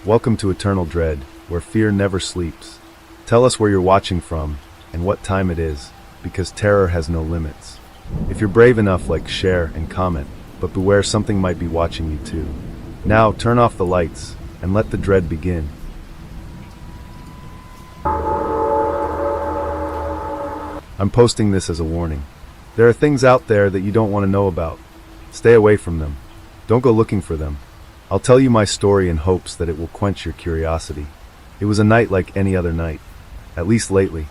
Welcome to Eternal Dread, where fear never sleeps. Tell us where you're watching from, and what time it is, because terror has no limits. If you're brave enough, share and comment, but beware, something might be watching you too. Now, turn off the lights, and let the dread begin. I'm posting this as a warning. There are things out there that you don't want to know about. Stay away from them. Don't go looking for them. I'll tell you my story in hopes that it will quench your curiosity. It was a night like any other night, at least lately.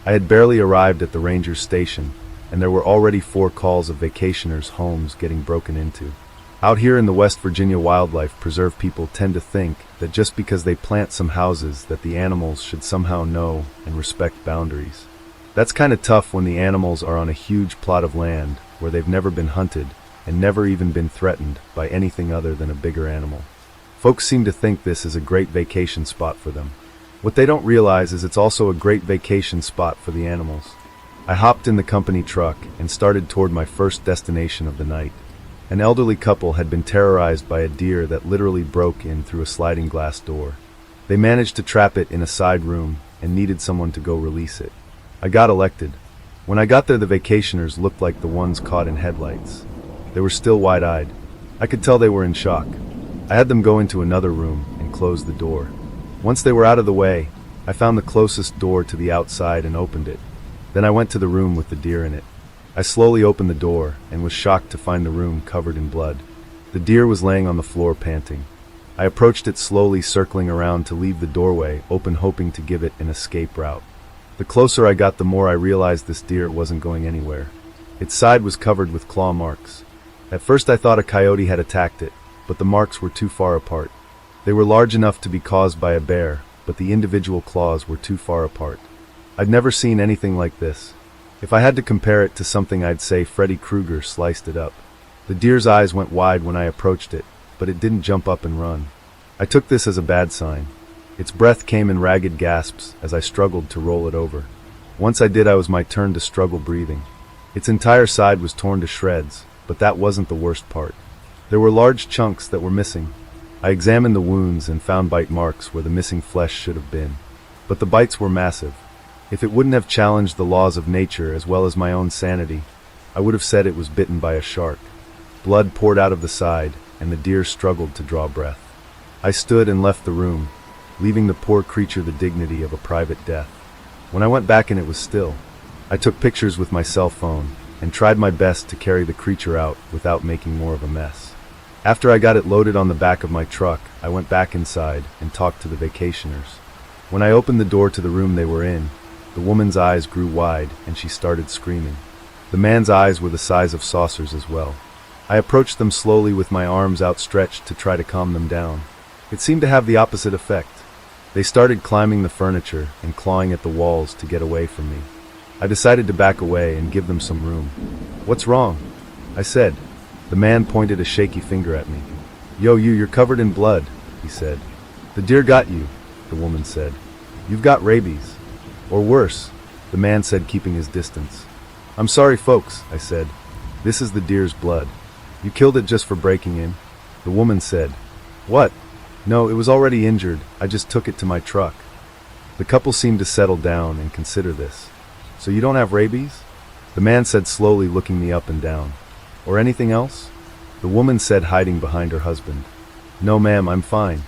I had barely arrived at the ranger's station, and there were already 4 calls of vacationers' homes getting broken into. Out here in the West Virginia Wildlife Preserve, people tend to think that just because they plant some houses that the animals should somehow know and respect boundaries. That's kind of tough when the animals are on a huge plot of land where they've never been hunted and never even been threatened by anything other than a bigger animal. Folks seem to think this is a great vacation spot for them. What they don't realize is it's also a great vacation spot for the animals. I hopped in the company truck and started toward my first destination of the night. An elderly couple had been terrorized by a deer that literally broke in through a sliding glass door. They managed to trap it in a side room and needed someone to go release it. I got elected. When I got there, the vacationers looked like the ones caught in headlights. They were still wide-eyed. I could tell they were in shock. I had them go into another room and close the door. Once they were out of the way, I found the closest door to the outside and opened it. Then I went to the room with the deer in it. I slowly opened the door and was shocked to find the room covered in blood. The deer was laying on the floor panting. I approached it slowly, circling around to leave the doorway open, hoping to give it an escape route. The closer I got, the more I realized this deer wasn't going anywhere. Its side was covered with claw marks. At first I thought a coyote had attacked it, but the marks were too far apart. They were large enough to be caused by a bear, but the individual claws were too far apart. I'd never seen anything like this. If I had to compare it to something, I'd say Freddy Krueger sliced it up. The deer's eyes went wide when I approached it, but it didn't jump up and run. I took this as a bad sign. Its breath came in ragged gasps as I struggled to roll it over. Once I did, it was my turn to struggle breathing. Its entire side was torn to shreds, but that wasn't the worst part. There were large chunks that were missing. I examined the wounds and found bite marks where the missing flesh should have been. But the bites were massive. If it wouldn't have challenged the laws of nature as well as my own sanity, I would have said it was bitten by a shark. Blood poured out of the side, and the deer struggled to draw breath. I stood and left the room, leaving the poor creature the dignity of a private death. When I went back and it was still, I took pictures with my cell phone and tried my best to carry the creature out without making more of a mess. After I got it loaded on the back of my truck, I went back inside and talked to the vacationers. When I opened the door to the room they were in, the woman's eyes grew wide and she started screaming. The man's eyes were the size of saucers as well. I approached them slowly with my arms outstretched to try to calm them down. It seemed to have the opposite effect. They started climbing the furniture and clawing at the walls to get away from me. I decided to back away and give them some room. "What's wrong?" I said. The man pointed a shaky finger at me. "Yo, you're covered in blood," he said. "The deer got you," the woman said. "You've got rabies. Or worse," the man said, keeping his distance. "I'm sorry, folks," I said. "This is the deer's blood. You killed it just for breaking in?" The woman said. "What? No, it was already injured. I just took it to my truck." The couple seemed to settle down and consider this. "So you don't have rabies?" The man said, slowly looking me up and down. "Or anything else?" The woman said, hiding behind her husband. "No, ma'am, I'm fine."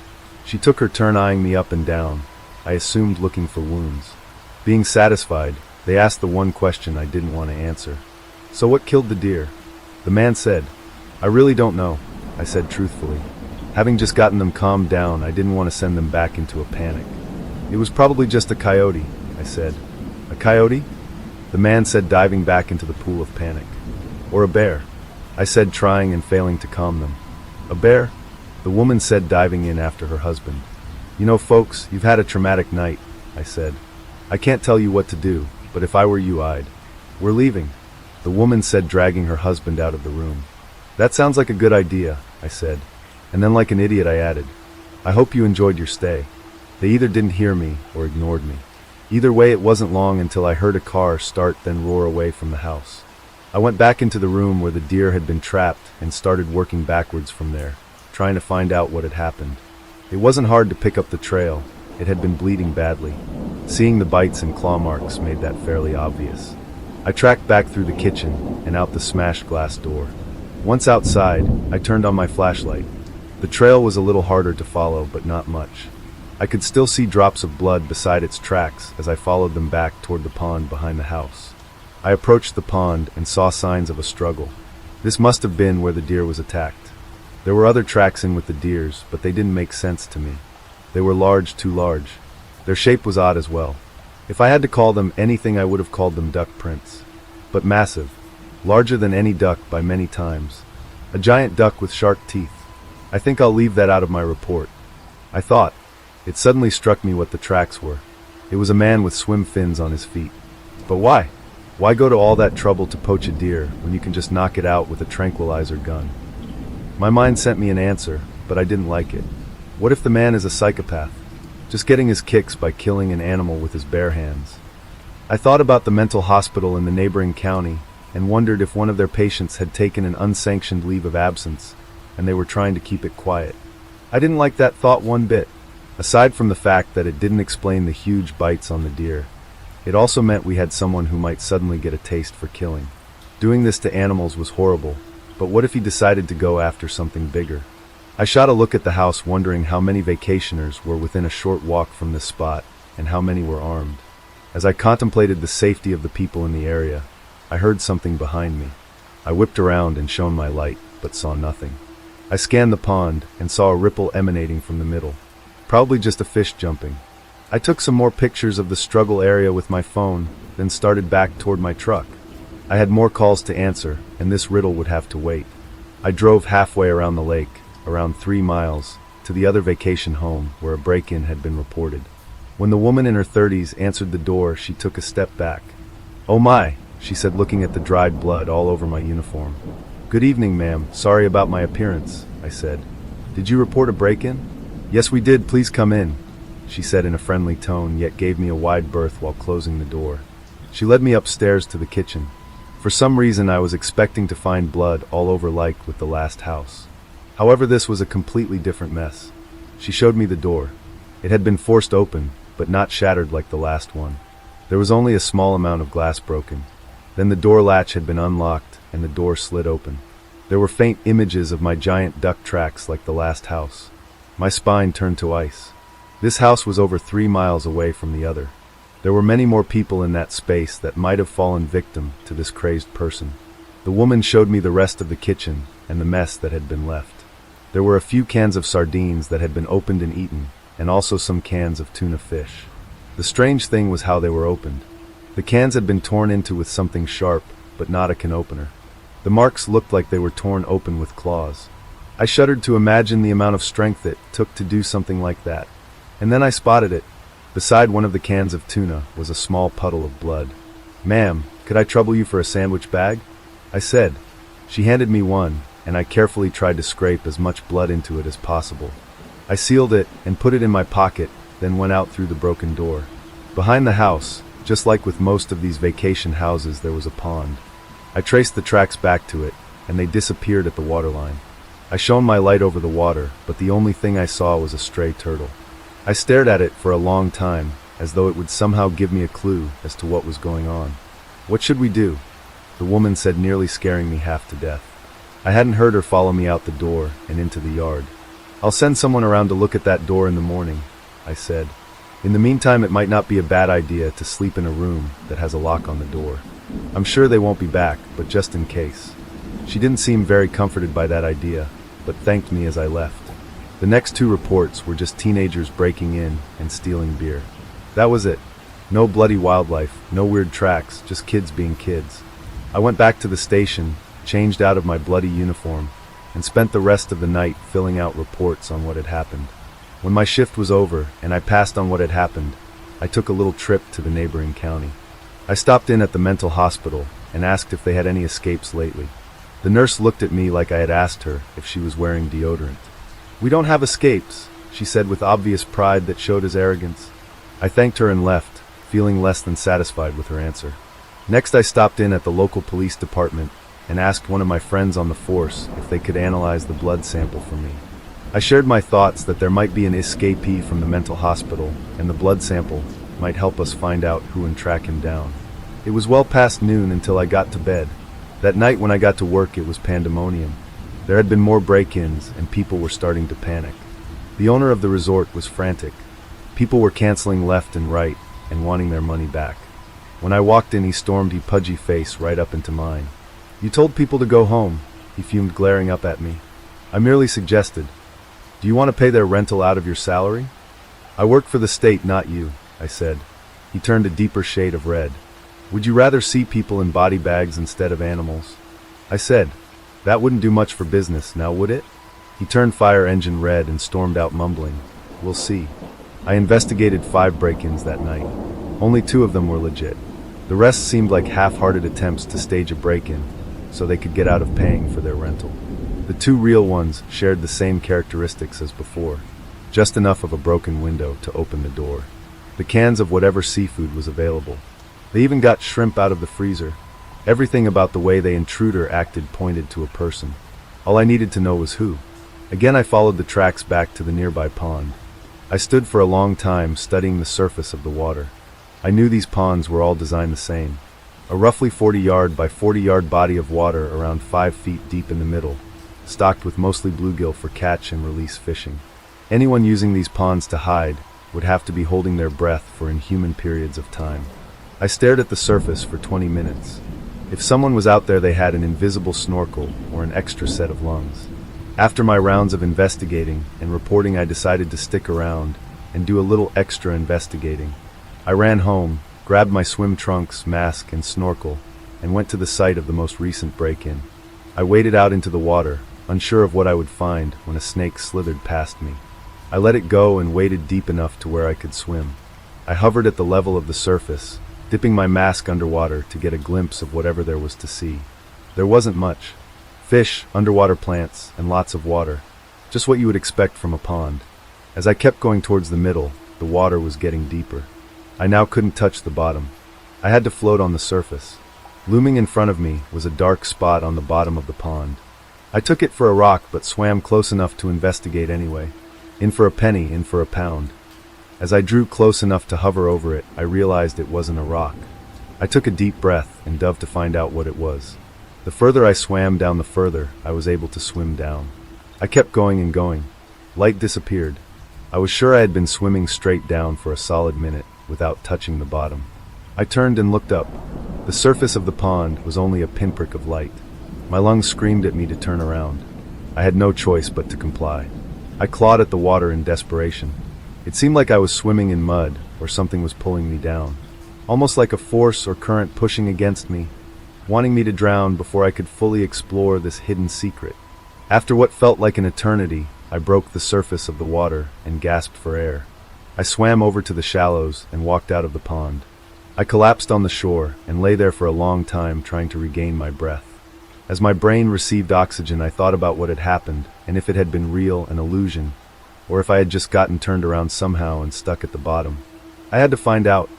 She took her turn, eyeing me up and down, I assumed looking for wounds. Being satisfied, they asked the one question I didn't want to answer. "So what killed the deer?" The man said. "I really don't know," I said truthfully. Having just gotten them calmed down, I didn't want to send them back into a panic. "It was probably just a coyote," I said. "A coyote?" The man said, diving back into the pool of panic. "Or a bear," I said, trying and failing to calm them. "A bear?" The woman said, diving in after her husband. "You know, folks, you've had a traumatic night," I said. "I can't tell you what to do, but if I were you, We're leaving," the woman said, dragging her husband out of the room. "That sounds like a good idea," I said. And then, like an idiot, I added, "I hope you enjoyed your stay." They either didn't hear me or ignored me. Either way, it wasn't long until I heard a car start, then roar away from the house. I went back into the room where the deer had been trapped and started working backwards from there, trying to find out what had happened. It wasn't hard to pick up the trail. It had been bleeding badly. Seeing the bites and claw marks made that fairly obvious. I tracked back through the kitchen and out the smashed glass door. Once outside, I turned on my flashlight. The trail was a little harder to follow, but not much. I could still see drops of blood beside its tracks as I followed them back toward the pond behind the house. I approached the pond and saw signs of a struggle. This must have been where the deer was attacked. There were other tracks in with the deers, but they didn't make sense to me. They were large, too large. Their shape was odd as well. If I had to call them anything, I would have called them duck prints. But massive. Larger than any duck by many times. A giant duck with sharp teeth. I think I'll leave that out of my report. I thought. It suddenly struck me what the tracks were. It was a man with swim fins on his feet. But why? Why go to all that trouble to poach a deer when you can just knock it out with a tranquilizer gun? My mind sent me an answer, but I didn't like it. What if the man is a psychopath? Just getting his kicks by killing an animal with his bare hands. I thought about the mental hospital in the neighboring county and wondered if one of their patients had taken an unsanctioned leave of absence and they were trying to keep it quiet. I didn't like that thought one bit. Aside from the fact that it didn't explain the huge bites on the deer, it also meant we had someone who might suddenly get a taste for killing. Doing this to animals was horrible, but what if he decided to go after something bigger? I shot a look at the house, wondering how many vacationers were within a short walk from this spot and how many were armed. As I contemplated the safety of the people in the area, I heard something behind me. I whipped around and shone my light, but saw nothing. I scanned the pond and saw a ripple emanating from the middle. Probably just a fish jumping. I took some more pictures of the struggle area with my phone, then started back toward my truck. I had more calls to answer, and this riddle would have to wait. I drove halfway around the lake, around 3 miles, to the other vacation home where a break-in had been reported. When the woman in her 30s answered the door, she took a step back. "Oh my," she said, looking at the dried blood all over my uniform. "Good evening, ma'am. Sorry about my appearance," I said. "Did you report a break-in?" "Yes, we did. Please come in," she said in a friendly tone, yet gave me a wide berth while closing the door. She led me upstairs to the kitchen. For some reason, I was expecting to find blood all over like with the last house. However, this was a completely different mess. She showed me the door. It had been forced open, but not shattered like the last one. There was only a small amount of glass broken. Then the door latch had been unlocked, and the door slid open. There were faint images of my giant duck tracks like the last house. My spine turned to ice. This house was over 3 miles away from the other. There were many more people in that space that might have fallen victim to this crazed person. The woman showed me the rest of the kitchen and the mess that had been left. There were a few cans of sardines that had been opened and eaten, and also some cans of tuna fish. The strange thing was how they were opened. The cans had been torn into with something sharp, but not a can opener. The marks looked like they were torn open with claws. I shuddered to imagine the amount of strength it took to do something like that. And then I spotted it. Beside one of the cans of tuna was a small puddle of blood. "Ma'am, could I trouble you for a sandwich bag?" I said. She handed me one, and I carefully tried to scrape as much blood into it as possible. I sealed it and put it in my pocket, then went out through the broken door. Behind the house, just like with most of these vacation houses, there was a pond. I traced the tracks back to it, and they disappeared at the waterline. I shone my light over the water, but the only thing I saw was a stray turtle. I stared at it for a long time, as though it would somehow give me a clue as to what was going on. "What should we do?" the woman said, nearly scaring me half to death. I hadn't heard her follow me out the door and into the yard. "I'll send someone around to look at that door in the morning," I said. "In the meantime, it might not be a bad idea to sleep in a room that has a lock on the door. I'm sure they won't be back, but just in case." She didn't seem very comforted by that idea, but thanked me as I left. The next 2 reports were just teenagers breaking in and stealing beer. That was it. No bloody wildlife, no weird tracks, just kids being kids. I went back to the station, changed out of my bloody uniform, and spent the rest of the night filling out reports on what had happened. When my shift was over and I passed on what had happened, I took a little trip to the neighboring county. I stopped in at the mental hospital and asked if they had any escapes lately. The nurse looked at me like I had asked her if she was wearing deodorant. "We don't have escapes," she said with obvious pride that showed as arrogance. I thanked her and left, feeling less than satisfied with her answer. Next, I stopped in at the local police department and asked one of my friends on the force if they could analyze the blood sample for me. I shared my thoughts that there might be an escapee from the mental hospital, and the blood sample might help us find out who and track him down. It was well past noon until I got to bed. That night when I got to work, it was pandemonium. There had been more break-ins, and people were starting to panic. The owner of the resort was frantic. People were canceling left and right, and wanting their money back. When I walked in, he stormed his pudgy face right up into mine. "You told people to go home," he fumed, glaring up at me. I merely suggested, "Do you want to pay their rental out of your salary?" "I work for the state, not you," I said. He turned a deeper shade of red. "Would you rather see people in body bags instead of animals?" I said, "That wouldn't do much for business, now would it?" He turned fire engine red and stormed out mumbling, "We'll see." I investigated 5 break-ins that night. Only 2 of them were legit. The rest seemed like half-hearted attempts to stage a break-in so they could get out of paying for their rental. The 2 real ones shared the same characteristics as before, just enough of a broken window to open the door. The cans of whatever seafood was available. They even got shrimp out of the freezer. Everything about the way the intruder acted pointed to a person. All I needed to know was who. Again, I followed the tracks back to the nearby pond. I stood for a long time studying the surface of the water. I knew these ponds were all designed the same. A roughly 40-yard by 40-yard body of water around 5 feet deep in the middle, stocked with mostly bluegill for catch and release fishing. Anyone using these ponds to hide would have to be holding their breath for inhuman periods of time. I stared at the surface for 20 minutes. If someone was out there, they had an invisible snorkel or an extra set of lungs. After my rounds of investigating and reporting, I decided to stick around and do a little extra investigating. I ran home, grabbed my swim trunks, mask, and snorkel, and went to the site of the most recent break-in. I waded out into the water, unsure of what I would find, when a snake slithered past me. I let it go and waded deep enough to where I could swim. I hovered at the level of the surface, dipping my mask underwater to get a glimpse of whatever there was to see. There wasn't much. Fish, underwater plants, and lots of water. Just what you would expect from a pond. As I kept going towards the middle, the water was getting deeper. I now couldn't touch the bottom. I had to float on the surface. Looming in front of me was a dark spot on the bottom of the pond. I took it for a rock, but swam close enough to investigate anyway. In for a penny, in for a pound. As I drew close enough to hover over it, I realized it wasn't a rock. I took a deep breath and dove to find out what it was. The further I swam down, the further I was able to swim down. I kept going and going. Light disappeared. I was sure I had been swimming straight down for a solid minute without touching the bottom. I turned and looked up. The surface of the pond was only a pinprick of light. My lungs screamed at me to turn around. I had no choice but to comply. I clawed at the water in desperation. It seemed like I was swimming in mud, or something was pulling me down. Almost like a force or current pushing against me, wanting me to drown before I could fully explore this hidden secret. After what felt like an eternity, I broke the surface of the water and gasped for air. I swam over to the shallows and walked out of the pond. I collapsed on the shore and lay there for a long time trying to regain my breath. As my brain received oxygen, I thought about what had happened and if it had been real, an illusion, or if I had just gotten turned around somehow and stuck at the bottom. I had to find out.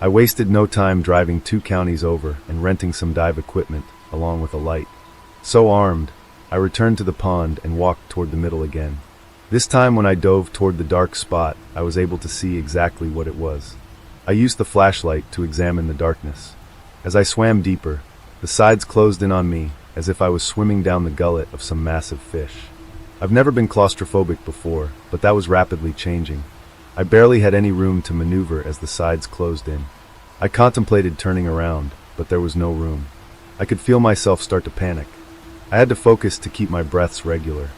I wasted no time driving 2 counties over and renting some dive equipment, along with a light. So armed, I returned to the pond and walked toward the middle again. This time when I dove toward the dark spot, I was able to see exactly what it was. I used the flashlight to examine the darkness. As I swam deeper, the sides closed in on me as if I was swimming down the gullet of some massive fish. I've never been claustrophobic before, but that was rapidly changing. I barely had any room to maneuver as the sides closed in. I contemplated turning around, but there was no room. I could feel myself start to panic. I had to focus to keep my breaths regular.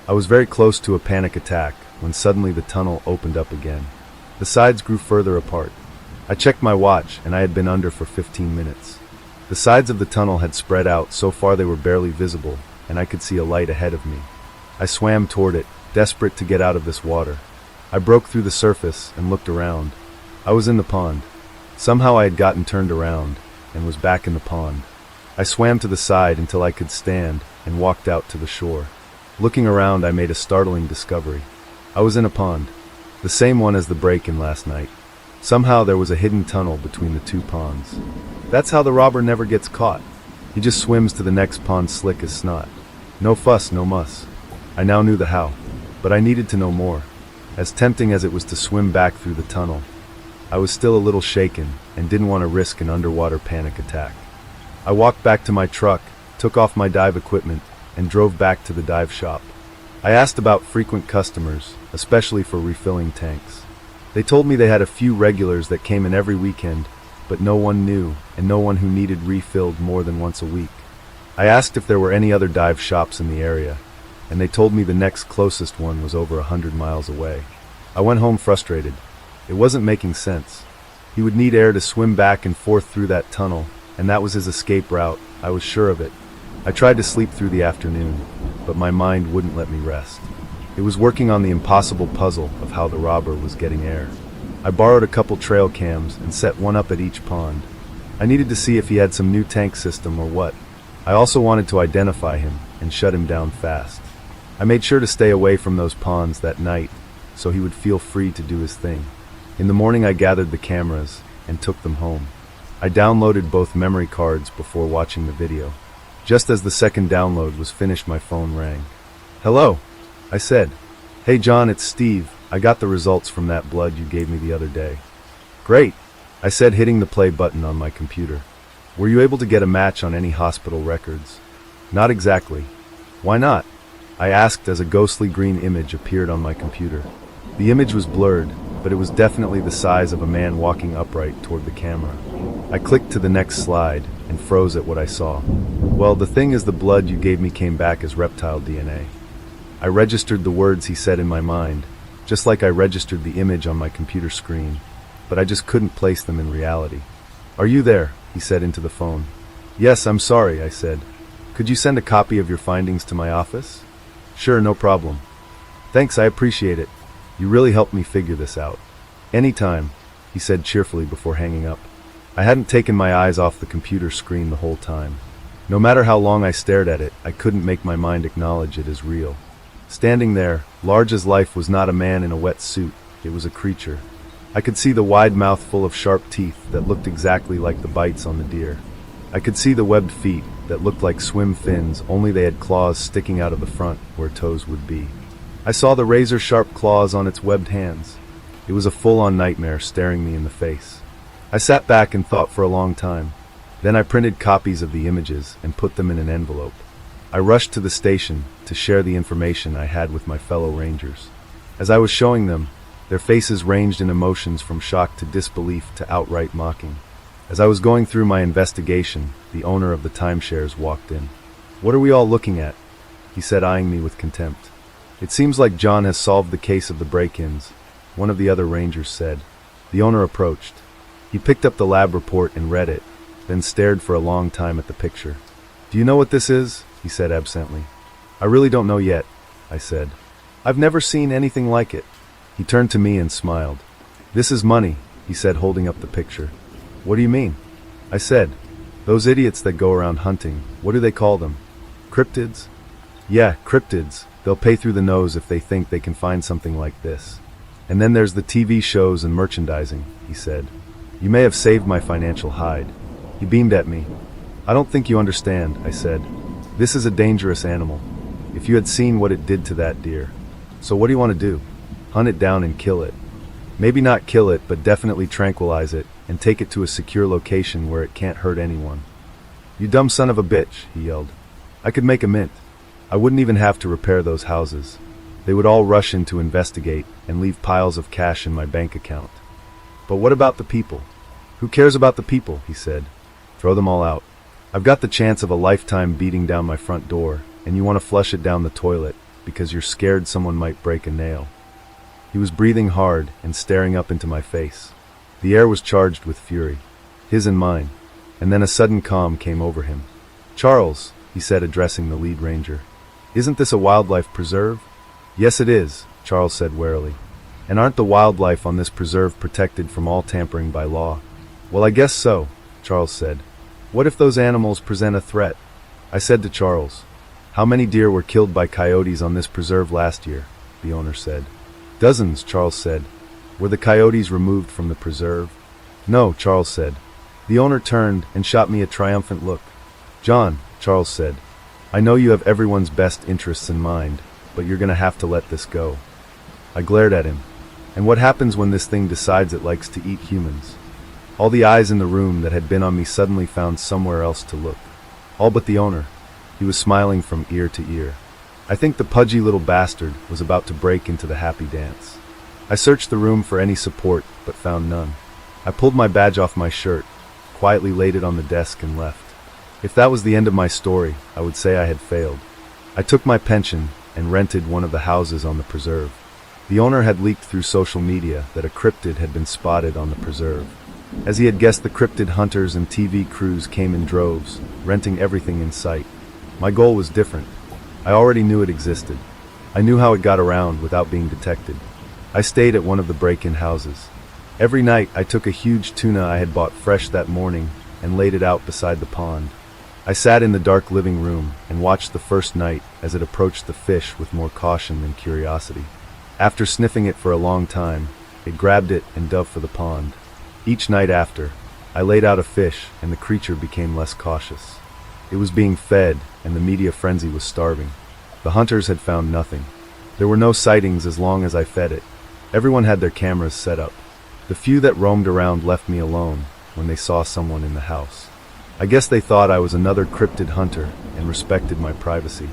I was very close to a panic attack when suddenly the tunnel opened up again. The sides grew further apart. I checked my watch and I had been under for 15 minutes. The sides of the tunnel had spread out so far they were barely visible, and I could see a light ahead of me. I swam toward it, desperate to get out of this water. I broke through the surface and looked around. I was in the pond. Somehow I had gotten turned around and was back in the pond. I swam to the side until I could stand and walked out to the shore. Looking around, I made a startling discovery. I was in a pond, the same one as the break-in last night. Somehow there was a hidden tunnel between the 2 ponds. That's how the robber never gets caught. He just swims to the next pond slick as snot. No fuss, no muss. I now knew the how. but I needed to know more. As tempting as it was to swim back through the tunnel, I was still a little shaken and didn't want to risk an underwater panic attack. I walked back to my truck, took off my dive equipment, and drove back to the dive shop. I asked about frequent customers, especially for refilling tanks. They told me they had a few regulars that came in every weekend, but no one new and no one who needed refilled more than once a week. I asked if there were any other dive shops in the area, and they told me the next closest one was over 100 miles away. I went home frustrated. It wasn't making sense. He would need air to swim back and forth through that tunnel, and that was his escape route. I was sure of it. I tried to sleep through the afternoon, but my mind wouldn't let me rest. It was working on the impossible puzzle of how the robber was getting air. I borrowed a couple trail cams and set one up at each pond. I needed to see if he had some new tank system or what. I also wanted to identify him and shut him down fast. I made sure to stay away from those ponds that night so he would feel free to do his thing. In the morning I gathered the cameras and took them home. I downloaded both memory cards before watching the video. Just as the second download was finished, my phone rang. "Hello," I said. "Hey John, it's Steve. I got the results from that blood you gave me the other day." "Great," I said, hitting the play button on my computer. "Were you able to get a match on any hospital records?" "Not exactly." "Why not?" I asked as a ghostly green image appeared on my computer. The image was blurred, but it was definitely the size of a man walking upright toward the camera. I clicked to the next slide and froze at what I saw. "Well, the thing is, the blood you gave me came back as reptile DNA. I registered the words he said in my mind, just like I registered the image on my computer screen, but I just couldn't place them in reality." "Are you there?" he said into the phone. "Yes, I'm sorry," I said. "Could you send a copy of your findings to my office?" "Sure, no problem." "Thanks, I appreciate it. You really helped me figure this out." "Anytime," he said cheerfully before hanging up. I hadn't taken my eyes off the computer screen the whole time. No matter how long I stared at it, I couldn't make my mind acknowledge it as real. Standing there, large as life, was not a man in a wet suit. It was a creature. I could see the wide mouth full of sharp teeth that looked exactly like the bites on the deer. I could see the webbed feet that looked like swim fins, only they had claws sticking out of the front where toes would be. I saw the razor-sharp claws on its webbed hands. It was a full-on nightmare staring me in the face. I sat back and thought for a long time. Then I printed copies of the images and put them in an envelope. I rushed to the station to share the information I had with my fellow rangers. As I was showing them, their faces ranged in emotions from shock to disbelief to outright mocking. As I was going through my investigation, the owner of the timeshares walked in. "What are we all looking at?" he said, eyeing me with contempt. "It seems like John has solved the case of the break-ins," one of the other rangers said. The owner approached. He picked up the lab report and read it, then stared for a long time at the picture. "Do you know what this is?" he said absently. "I really don't know yet," I said. "I've never seen anything like it." He turned to me and smiled. "This is money," he said, holding up the picture. "What do you mean?" I said. "Those idiots that go around hunting, what do they call them? Cryptids?" "Yeah, cryptids. They'll pay through the nose if they think they can find something like this. And then there's the TV shows and merchandising," he said. "You may have saved my financial hide." He beamed at me. "I don't think you understand," I said. "This is a dangerous animal. If you had seen what it did to that deer. So what do you want to do? Hunt it down and kill it. Maybe not kill it, but definitely tranquilize it and take it to a secure location where it can't hurt anyone." "You dumb son of a bitch," he yelled. "I could make a mint. I wouldn't even have to repair those houses. They would all rush in to investigate and leave piles of cash in my bank account. But what about the people? Who cares about the people?" he said. "Throw them all out. I've got the chance of a lifetime beating down my front door, and you want to flush it down the toilet because you're scared someone might break a nail." He was breathing hard and staring up into my face. The air was charged with fury, his and mine, and then a sudden calm came over him. "Charles," he said, addressing the lead ranger, "isn't this a wildlife preserve?" "Yes, it is," Charles said warily. "And aren't the wildlife on this preserve protected from all tampering by law?" "Well, I guess so," Charles said. "What if those animals present a threat?" I said to Charles. "How many deer were killed by coyotes on this preserve last year?" the owner said. "Dozens," Charles said. "Were the coyotes removed from the preserve?" "No," Charles said. The owner turned and shot me a triumphant look. "John," Charles said, "I know you have everyone's best interests in mind, but you're gonna have to let this go." I glared at him. And what happens when this thing decides it likes to eat humans? All the eyes in the room that had been on me suddenly found somewhere else to look. All but the owner. He was smiling from ear to ear. I think the pudgy little bastard was about to break into the happy dance. I searched the room for any support, but found none. I pulled my badge off my shirt, quietly laid it on the desk and left. If that was the end of my story, I would say I had failed. I took my pension and rented one of the houses on the preserve. The owner had leaked through social media that a cryptid had been spotted on the preserve. As he had guessed, the cryptid hunters and TV crews came in droves, renting everything in sight. My goal was different. I already knew it existed. I knew how it got around without being detected. I stayed at one of the break-in houses. Every night I took a huge tuna I had bought fresh that morning and laid it out beside the pond. I sat in the dark living room and watched the first night as it approached the fish with more caution than curiosity. After sniffing it for a long time, it grabbed it and dove for the pond. Each night after, I laid out a fish and the creature became less cautious. It was being fed and the media frenzy was starving. The hunters had found nothing. There were no sightings as long as I fed it. Everyone had their cameras set up. The few that roamed around left me alone when they saw someone in the house. I guess they thought I was another cryptid hunter and respected my privacy.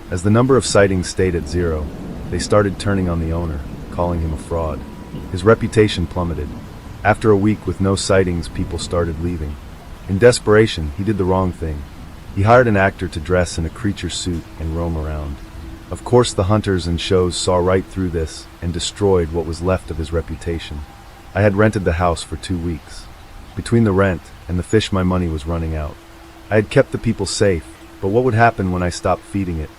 As the number of sightings stayed at 0, they started turning on the owner, calling him a fraud. His reputation plummeted. After a week with no sightings, people started leaving. In desperation, he did the wrong thing. He hired an actor to dress in a creature suit and roam around. Of course, the hunters and shows saw right through this and destroyed what was left of his reputation. I had rented the house for 2 weeks. Between the rent and the fish, my money was running out. I had kept the people safe, but what would happen when I stopped feeding it?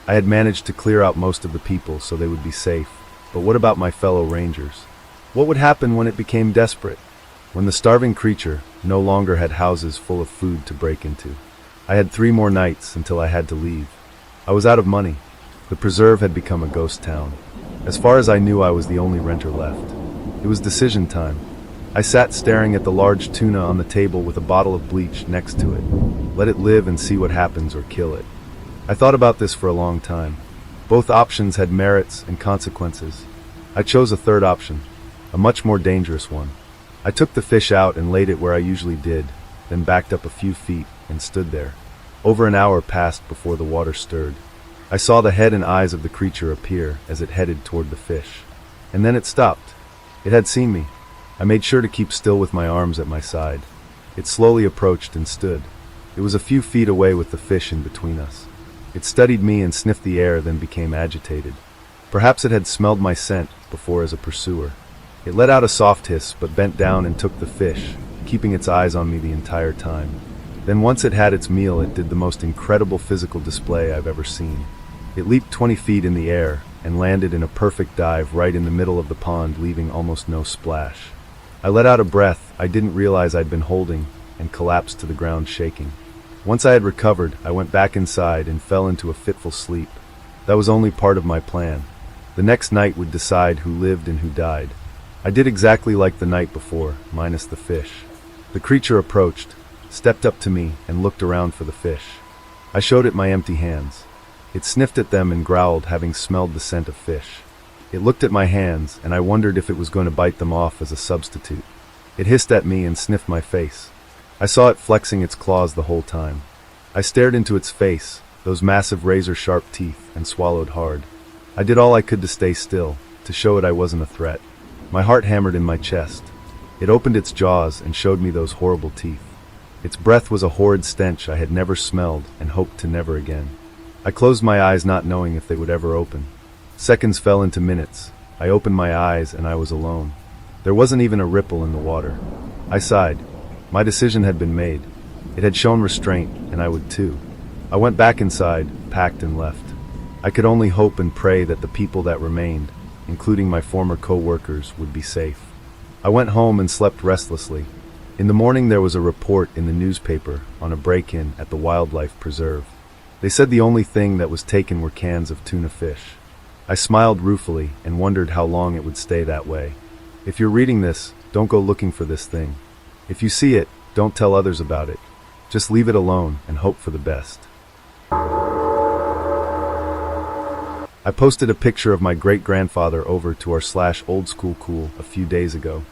I had managed to clear out most of the people so they would be safe, but what about my fellow rangers? What would happen when it became desperate? When the starving creature no longer had houses full of food to break into? I had 3 more nights until I had to leave. I was out of money. The preserve had become a ghost town. As far as I knew, I was the only renter left. It was decision time. I sat staring at the large tuna on the table with a bottle of bleach next to it. Let it live and see what happens, or kill it. I thought about this for a long time. Both options had merits and consequences. I chose a third option, a much more dangerous one. I took the fish out and laid it where I usually did, then backed up a few feet and stood there. Over an hour passed before the water stirred. I saw the head and eyes of the creature appear as it headed toward the fish. And then it stopped. It had seen me. I made sure to keep still with my arms at my side. It slowly approached and stood. It was a few feet away with the fish in between us. It studied me and sniffed the air, then became agitated. Perhaps it had smelled my scent before as a pursuer. It let out a soft hiss, but bent down and took the fish, keeping its eyes on me the entire time. Then once it had its meal, it did the most incredible physical display I've ever seen. It leaped 20 feet in the air and landed in a perfect dive right in the middle of the pond, leaving almost no splash. I let out a breath I didn't realize I'd been holding and collapsed to the ground shaking. Once I had recovered, I went back inside and fell into a fitful sleep. That was only part of my plan. The next night would decide who lived and who died. I did exactly like the night before, minus the fish. The creature approached, stepped up to me, and looked around for the fish. I showed it my empty hands. It sniffed at them and growled, having smelled the scent of fish. It looked at my hands, and I wondered if it was going to bite them off as a substitute. It hissed at me and sniffed my face. I saw it flexing its claws the whole time. I stared into its face, those massive razor-sharp teeth, and swallowed hard. I did all I could to stay still, to show it I wasn't a threat. My heart hammered in my chest. It opened its jaws and showed me those horrible teeth. Its breath was a horrid stench I had never smelled and hoped to never again. I closed my eyes, not knowing if they would ever open. Seconds fell into minutes. I opened my eyes and I was alone. There wasn't even a ripple in the water. I sighed. My decision had been made. It had shown restraint, and I would too. I went back inside, packed and left. I could only hope and pray that the people that remained, including my former co-workers, would be safe. I went home and slept restlessly. In the morning there was a report in the newspaper on a break-in at the wildlife preserve. They said the only thing that was taken were cans of tuna fish. I smiled ruefully and wondered how long it would stay that way. If you're reading this, don't go looking for this thing. If you see it, don't tell others about it. Just leave it alone and hope for the best. I posted a picture of my great-grandfather over to our /oldschoolcool a few days ago.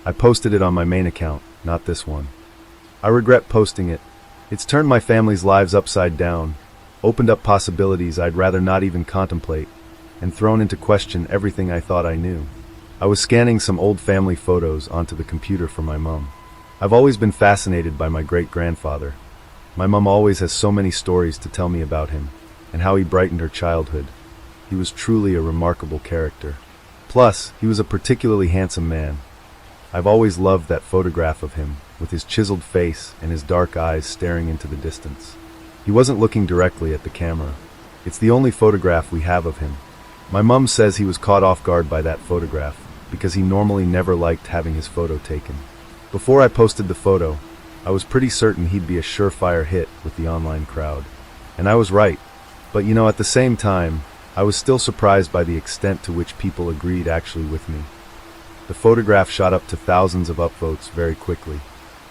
I posted it on my main account, not this one. I regret posting it. It's turned my family's lives upside down, opened up possibilities I'd rather not even contemplate, and thrown into question everything I thought I knew. I was scanning some old family photos onto the computer for my mom. I've always been fascinated by my great-grandfather. My mom always has so many stories to tell me about him, and how he brightened her childhood. He was truly a remarkable character. Plus, he was a particularly handsome man. I've always loved that photograph of him, with his chiseled face and his dark eyes staring into the distance. He wasn't looking directly at the camera. It's the only photograph we have of him. My mom says he was caught off guard by that photograph, because he normally never liked having his photo taken. Before I posted the photo, I was pretty certain he'd be a surefire hit with the online crowd. And I was right. But at the same time, I was still surprised by the extent to which people agreed actually with me. The photograph shot up to thousands of upvotes very quickly.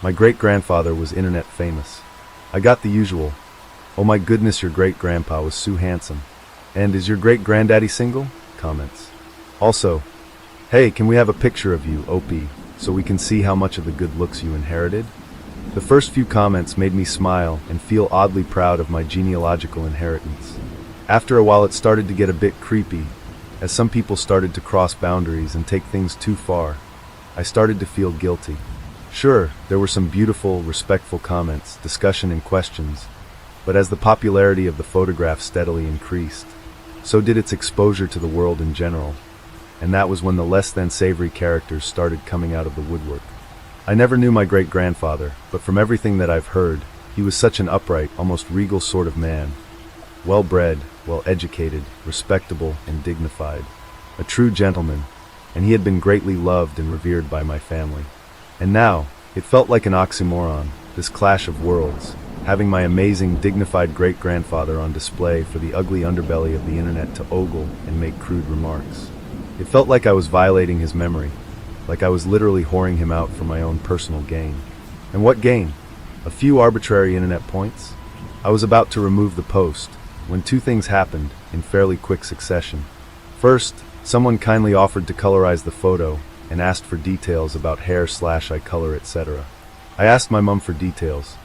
My great-grandfather was internet famous. I got the usual, "Oh my goodness, your great-grandpa was so handsome. And is your great-granddaddy single?" comments. Also, "Hey, can we have a picture of you, OP, so we can see how much of the good looks you inherited?" The first few comments made me smile and feel oddly proud of my genealogical inheritance. After a while it started to get a bit creepy, as some people started to cross boundaries and take things too far. I started to feel guilty. Sure, there were some beautiful, respectful comments, discussion and questions, but as the popularity of the photograph steadily increased, so did its exposure to the world in general, and that was when the less than savory characters started coming out of the woodwork. I never knew my great-grandfather, but from everything that I've heard, he was such an upright, almost regal sort of man. Well-bred, well-educated, respectable, and dignified. A true gentleman, and he had been greatly loved and revered by my family. And now, it felt like an oxymoron, this clash of worlds, having my amazing, dignified great-grandfather on display for the ugly underbelly of the internet to ogle and make crude remarks. It felt like I was violating his memory, like I was literally whoring him out for my own personal gain. And what gain? A few arbitrary internet points? I was about to remove the post, when two things happened in fairly quick succession. First, someone kindly offered to colorize the photo and asked for details about hair/eye color, etc. I asked my mom for details.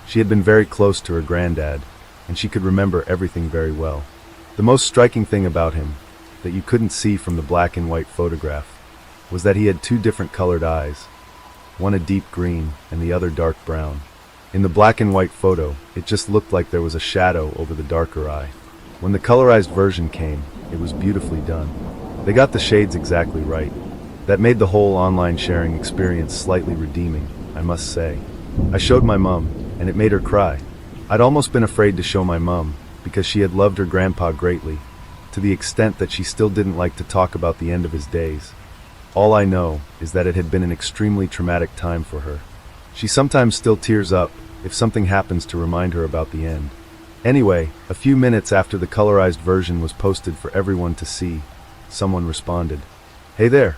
She had been very close to her granddad, and she could remember everything very well. The most striking thing about him, that you couldn't see from the black and white photograph, was that he had two different colored eyes, one a deep green and the other dark brown. In the black and white photo, it just looked like there was a shadow over the darker eye. When the colorized version came, it was beautifully done. They got the shades exactly right. That made the whole online sharing experience slightly redeeming, I must say. I showed my mom, and it made her cry. I'd almost been afraid to show my mom, because she had loved her grandpa greatly, to the extent that she still didn't like to talk about the end of his days. All I know is that it had been an extremely traumatic time for her. She sometimes still tears up if something happens to remind her about the end. Anyway, a few minutes after the colorized version was posted for everyone to see, someone responded, "Hey there,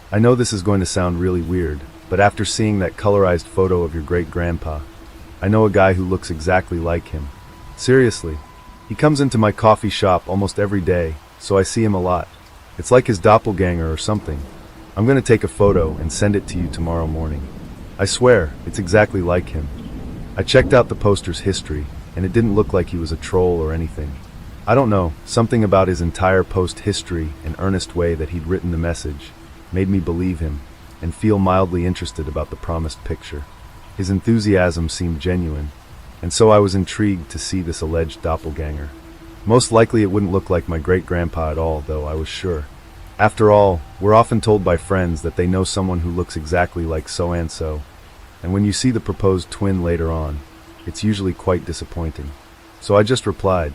I know this is going to sound really weird, but after seeing that colorized photo of your great-grandpa, I know a guy who looks exactly like him. Seriously, he comes into my coffee shop almost every day, so I see him a lot. It's like his doppelganger or something. I'm going to take a photo and send it to you tomorrow morning. I swear, it's exactly like him." I checked out the poster's history, and it didn't look like he was a troll or anything. I don't know, something about his entire post history and earnest way that he'd written the message made me believe him and feel mildly interested about the promised picture. His enthusiasm seemed genuine, and so I was intrigued to see this alleged doppelganger. Most likely it wouldn't look like my great-grandpa at all, though, I was sure. After all, we're often told by friends that they know someone who looks exactly like so-and-so, and when you see the proposed twin later on, it's usually quite disappointing. So I just replied,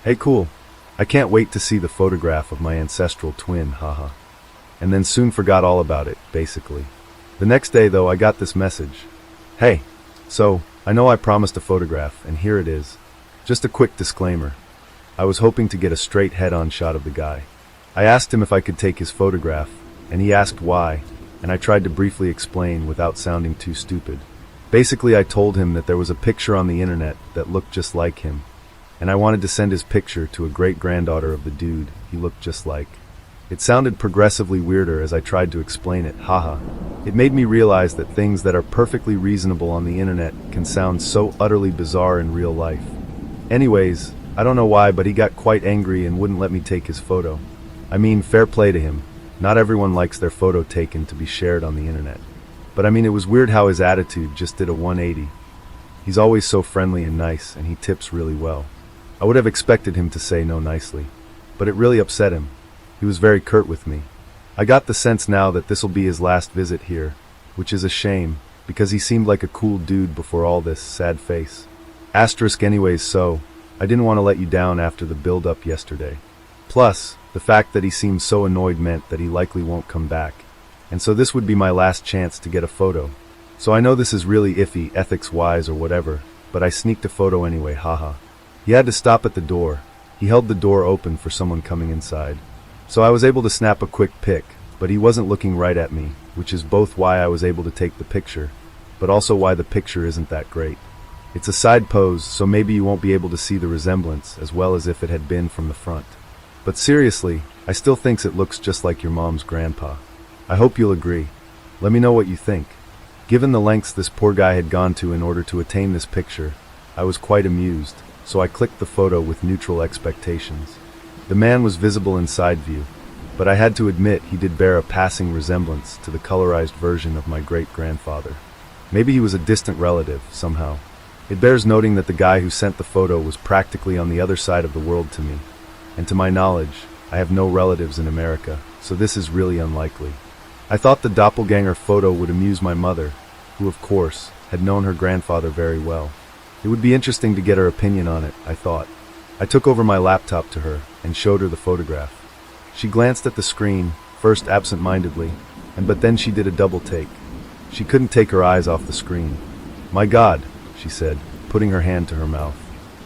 "Hey cool, I can't wait to see the photograph of my ancestral twin, haha." And then soon forgot all about it, basically. The next day though, I got this message. "Hey, so, I know I promised a photograph, and here it is. Just a quick disclaimer. I was hoping to get a straight head-on shot of the guy. I asked him if I could take his photograph, and he asked why, and I tried to briefly explain without sounding too stupid. Basically, I told him that there was a picture on the internet that looked just like him, and I wanted to send his picture to a great-granddaughter of the dude he looked just like. It sounded progressively weirder as I tried to explain it, haha. It made me realize that things that are perfectly reasonable on the internet can sound so utterly bizarre in real life. Anyways, I don't know why, but he got quite angry and wouldn't let me take his photo. I mean, fair play to him. Not everyone likes their photo taken to be shared on the internet. But I mean, it was weird how his attitude just did a 180. He's always so friendly and nice, and he tips really well. I would have expected him to say no nicely, but it really upset him. He was very curt with me. I got the sense now that this'll be his last visit here, which is a shame, because he seemed like a cool dude before all this sad face. Asterisk anyways, so I didn't want to let you down after the build-up yesterday. Plus, the fact that he seemed so annoyed meant that he likely won't come back, and so this would be my last chance to get a photo. So I know this is really iffy, ethics-wise or whatever, but I sneaked a photo anyway, haha. He had to stop at the door. He held the door open for someone coming inside. So I was able to snap a quick pic, but he wasn't looking right at me, which is both why I was able to take the picture, but also why the picture isn't that great. It's a side pose, so maybe you won't be able to see the resemblance as well as if it had been from the front. But seriously, I still thinks it looks just like your mom's grandpa. I hope you'll agree. Let me know what you think. Given the lengths this poor guy had gone to in order to attain this picture, I was quite amused, so I clicked the photo with neutral expectations. The man was visible in side view, but I had to admit he did bear a passing resemblance to the colorized version of my great-grandfather. Maybe he was a distant relative, somehow. It bears noting that the guy who sent the photo was practically on the other side of the world to me, and to my knowledge, I have no relatives in America, so this is really unlikely. I thought the doppelganger photo would amuse my mother, who, of course, had known her grandfather very well. It would be interesting to get her opinion on it, I thought. I took over my laptop to her and showed her the photograph. She glanced at the screen, first absent-mindedly, but then she did a double take. She couldn't take her eyes off the screen. "My God," she said, putting her hand to her mouth.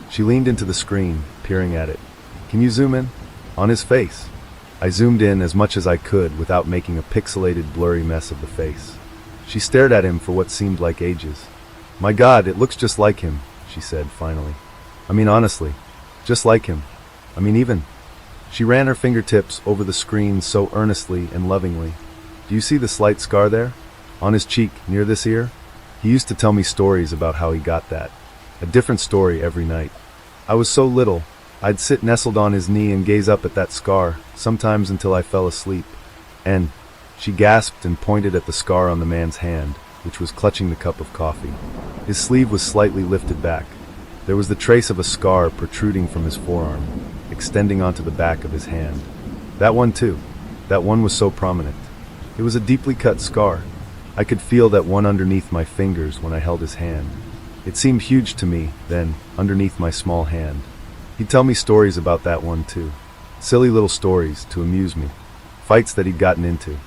She leaned into the screen, peering at it. "Can you zoom in? On his face." I zoomed in as much as I could without making a pixelated, blurry mess of the face. She stared at him for what seemed like ages. "My God, it looks just like him," she said, finally. "I mean, honestly, just like him. I mean, even..." She ran her fingertips over the screen so earnestly and lovingly. "Do you see the slight scar there? On his cheek, near this ear? He used to tell me stories about how he got that. A different story every night. I was so little, I'd sit nestled on his knee and gaze up at that scar, sometimes until I fell asleep. And..." She gasped and pointed at the scar on the man's hand, which was clutching the cup of coffee. His sleeve was slightly lifted back. There was the trace of a scar protruding from his forearm, extending onto the back of his hand. That one too. That one was so prominent. It was a deeply cut scar. I could feel that one underneath my fingers when I held his hand. It seemed huge to me, then, underneath my small hand. He'd tell me stories about that one too. Silly little stories to amuse me. Fights that he'd gotten into,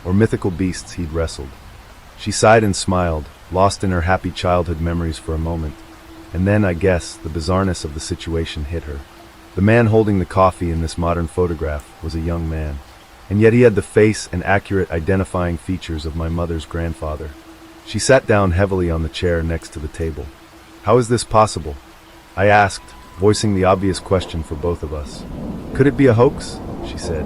or mythical beasts he'd wrestled. She sighed and smiled, lost in her happy childhood memories for a moment. And then, I guess, the bizarreness of the situation hit her. The man holding the coffee in this modern photograph was a young man, and yet he had the face and accurate identifying features of my mother's grandfather. She sat down heavily on the chair next to the table. "How is this possible?" I asked, voicing the obvious question for both of us. "Could it be a hoax?" she said.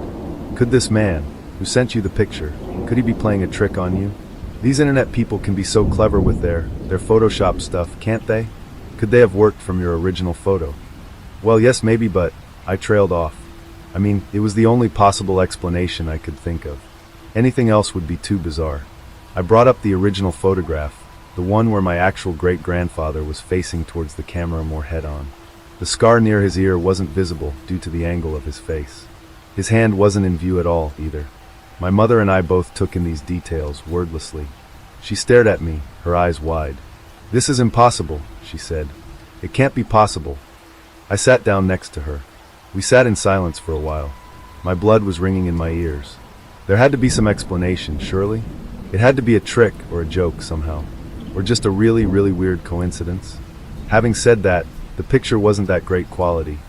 "Could this man, who sent you the picture, could he be playing a trick on you? These internet people can be so clever with their Photoshop stuff, can't they? Could they have worked from your original photo?" "Well, yes, maybe, but..." I trailed off. I mean, it was the only possible explanation I could think of. Anything else would be too bizarre. I brought up the original photograph, the one where my actual great-grandfather was facing towards the camera more head-on. The scar near his ear wasn't visible due to the angle of his face. His hand wasn't in view at all, either. My mother and I both took in these details wordlessly. She stared at me, her eyes wide. "This is impossible," she said. "It can't be possible." I sat down next to her. We sat in silence for a while. My blood was ringing in my ears. There had to be some explanation, surely? It had to be a trick or a joke somehow. Or just a really, really weird coincidence. Having said that, the picture wasn't that great quality.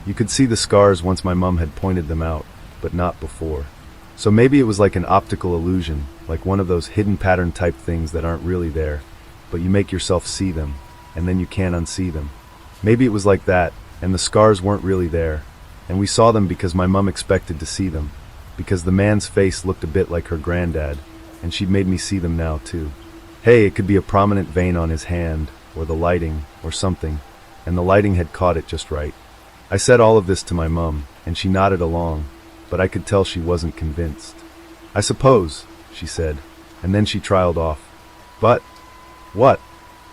You could see the scars once my mum had pointed them out, but not before. So maybe it was like an optical illusion, like one of those hidden pattern type things that aren't really there, but you make yourself see them, and then you can't unsee them. Maybe it was like that, and the scars weren't really there, and we saw them because my mum expected to see them, because the man's face looked a bit like her granddad, and she'd made me see them now too. Hey, it could be a prominent vein on his hand, or the lighting, or something, and the lighting had caught it just right. I said all of this to my mum, and she nodded along, but I could tell she wasn't convinced. I suppose, she said, and then she trailed off. But, what?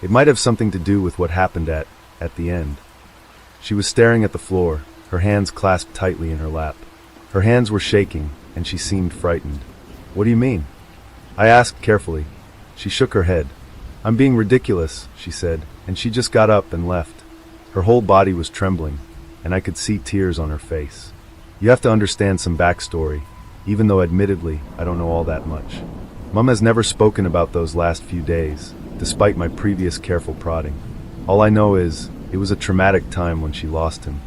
It might have something to do with what happened at the end. She was staring at the floor, her hands clasped tightly in her lap. Her hands were shaking, and she seemed frightened. What do you mean? I asked carefully. She shook her head. I'm being ridiculous, she said, and she just got up and left. Her whole body was trembling, and I could see tears on her face. You have to understand some backstory, even though admittedly I don't know all that much. Mum has never spoken about those last few days, despite my previous careful prodding. All I know is, it was a traumatic time when she lost him.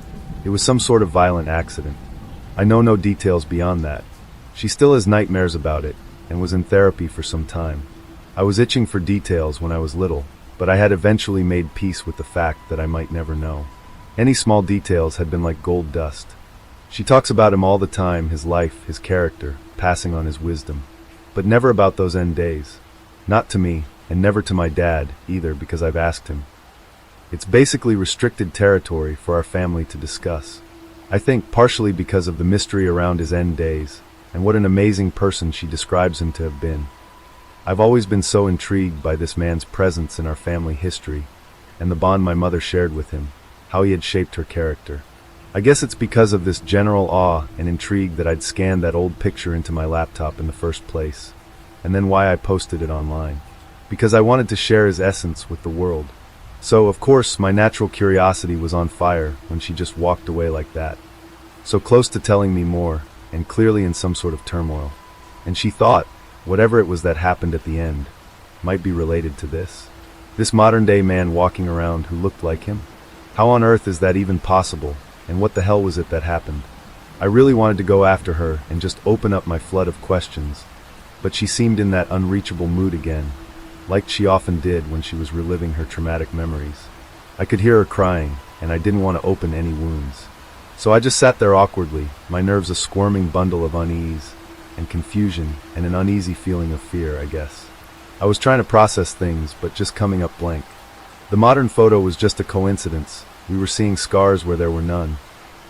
It was some sort of violent accident. I know no details beyond that. She still has nightmares about it, and was in therapy for some time. I was itching for details when I was little, but I had eventually made peace with the fact that I might never know. Any small details had been like gold dust. She talks about him all the time, his life, his character, passing on his wisdom. But never about those end days. Not to me, and never to my dad, either, because I've asked him. It's basically restricted territory for our family to discuss. I think partially because of the mystery around his end days, and what an amazing person she describes him to have been. I've always been so intrigued by this man's presence in our family history, and the bond my mother shared with him, how he had shaped her character. I guess it's because of this general awe and intrigue that I'd scanned that old picture into my laptop in the first place, and then why I posted it online. Because I wanted to share his essence with the world. So, of course, my natural curiosity was on fire when she just walked away like that. So close to telling me more, and clearly in some sort of turmoil. And she thought, whatever it was that happened at the end, might be related to this. This modern-day man walking around who looked like him? How on earth is that even possible, and what the hell was it that happened? I really wanted to go after her and just open up my flood of questions, but she seemed in that unreachable mood again, like she often did when she was reliving her traumatic memories. I could hear her crying, and I didn't want to open any wounds. So I just sat there awkwardly, my nerves a squirming bundle of unease and confusion and an uneasy feeling of fear, I guess. I was trying to process things, but just coming up blank. The modern photo was just a coincidence. We were seeing scars where there were none,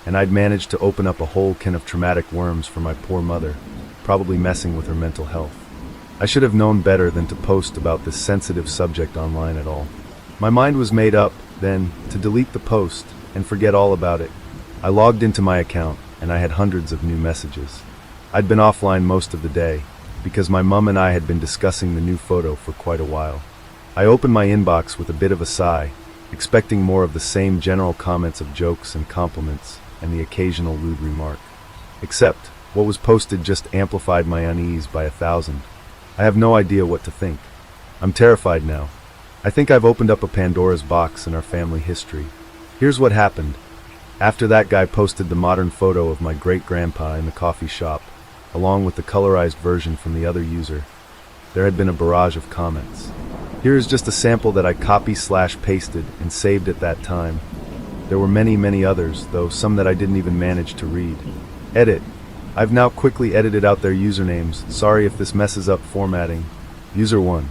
and I'd managed to open up a whole can of traumatic worms for my poor mother, probably messing with her mental health. I should have known better than to post about this sensitive subject online at all. My mind was made up, then, to delete the post and forget all about it. I logged into my account, and I had hundreds of new messages. I'd been offline most of the day, because my mum and I had been discussing the new photo for quite a while. I opened my inbox with a bit of a sigh, expecting more of the same general comments of jokes and compliments, and the occasional lewd remark. Except, what was posted just amplified my unease by 1,000. I have no idea what to think. I'm terrified now. I think I've opened up a Pandora's box in our family history. Here's what happened. After that guy posted the modern photo of my great-grandpa in the coffee shop, along with the colorized version from the other user, there had been a barrage of comments. Here is just a sample that I copy/pasted and saved at that time. There were many, many others, though some that I didn't even manage to read. Edit. I've now quickly edited out their usernames. Sorry if this messes up formatting. User 1.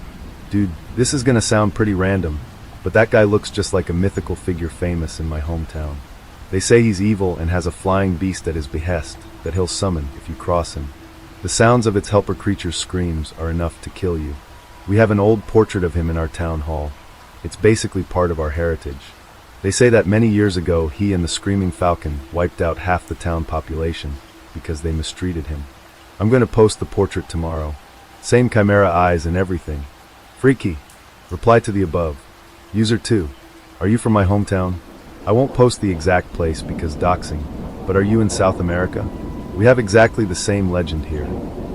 Dude, this is gonna sound pretty random, but that guy looks just like a mythical figure famous in my hometown. They say he's evil and has a flying beast at his behest that he'll summon if you cross him. The sounds of its helper creature's screams are enough to kill you. We have an old portrait of him in our town hall. It's basically part of our heritage. They say that many years ago he and the Screaming Falcon wiped out half the town population because they mistreated him. I'm going to post the portrait tomorrow. Same chimera eyes and everything. Freaky. Reply to the above. User 2. Are you from my hometown? I won't post the exact place because doxing, but are you in South America? We have exactly the same legend here,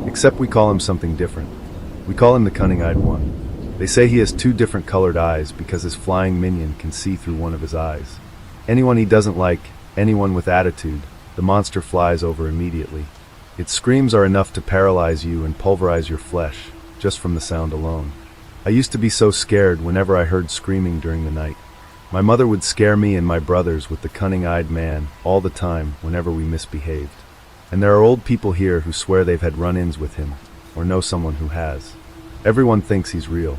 except we call him something different. We call him the Cunning-Eyed One. They say he has 2 different colored eyes because his flying minion can see through one of his eyes. Anyone he doesn't like, anyone with attitude, the monster flies over immediately. Its screams are enough to paralyze you and pulverize your flesh, just from the sound alone. I used to be so scared whenever I heard screaming during the night. My mother would scare me and my brothers with the cunning-eyed man all the time whenever we misbehaved. And there are old people here who swear they've had run-ins with him, or know someone who has. Everyone thinks he's real.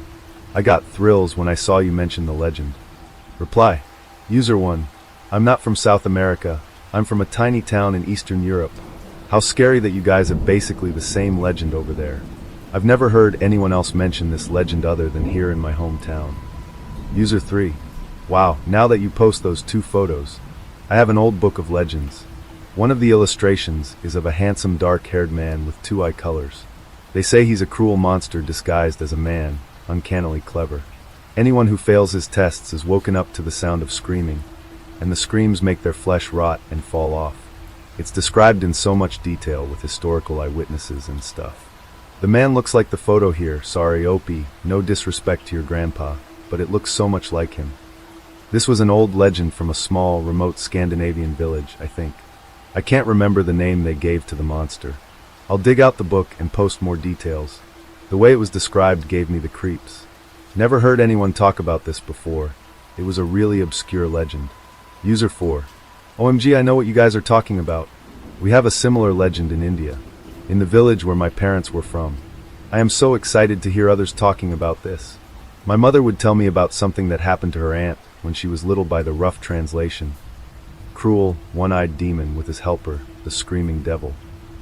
I got thrills when I saw you mention the legend. Reply. User 1. I'm not from South America. I'm from a tiny town in Eastern Europe. How scary that you guys have basically the same legend over there. I've never heard anyone else mention this legend other than here in my hometown. User 3. Wow, now that you post those 2 photos, I have an old book of legends. One of the illustrations is of a handsome dark-haired man with 2 eye colors. They say he's a cruel monster disguised as a man, uncannily clever. Anyone who fails his tests is woken up to the sound of screaming, and the screams make their flesh rot and fall off. It's described in so much detail with historical eyewitnesses and stuff. The man looks like the photo here. Sorry, Opie, no disrespect to your grandpa, but it looks so much like him. This was an old legend from a small, remote Scandinavian village, I think. I can't remember the name they gave to the monster. I'll dig out the book and post more details. The way it was described gave me the creeps. Never heard anyone talk about this before. It was a really obscure legend. User 4. OMG, I know what you guys are talking about. We have a similar legend in India, in the village where my parents were from. I am so excited to hear others talking about this. My mother would tell me about something that happened to her aunt when she was little by the rough translation. Cruel, one-eyed demon with his helper, the screaming devil.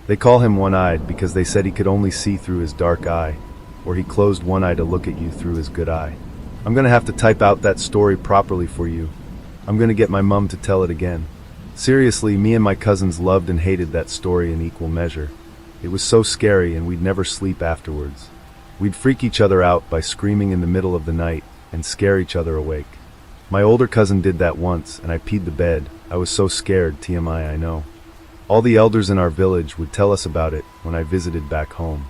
They call him one-eyed because they said he could only see through his dark eye, or he closed one eye to look at you through his good eye. I'm gonna have to type out that story properly for you. I'm gonna get my mum to tell it again. Seriously, me and my cousins loved and hated that story in equal measure. It was so scary and we'd never sleep afterwards. We'd freak each other out by screaming in the middle of the night and scare each other awake. My older cousin did that once and I peed the bed. I was so scared, TMI, I know. All the elders in our village would tell us about it when I visited back home.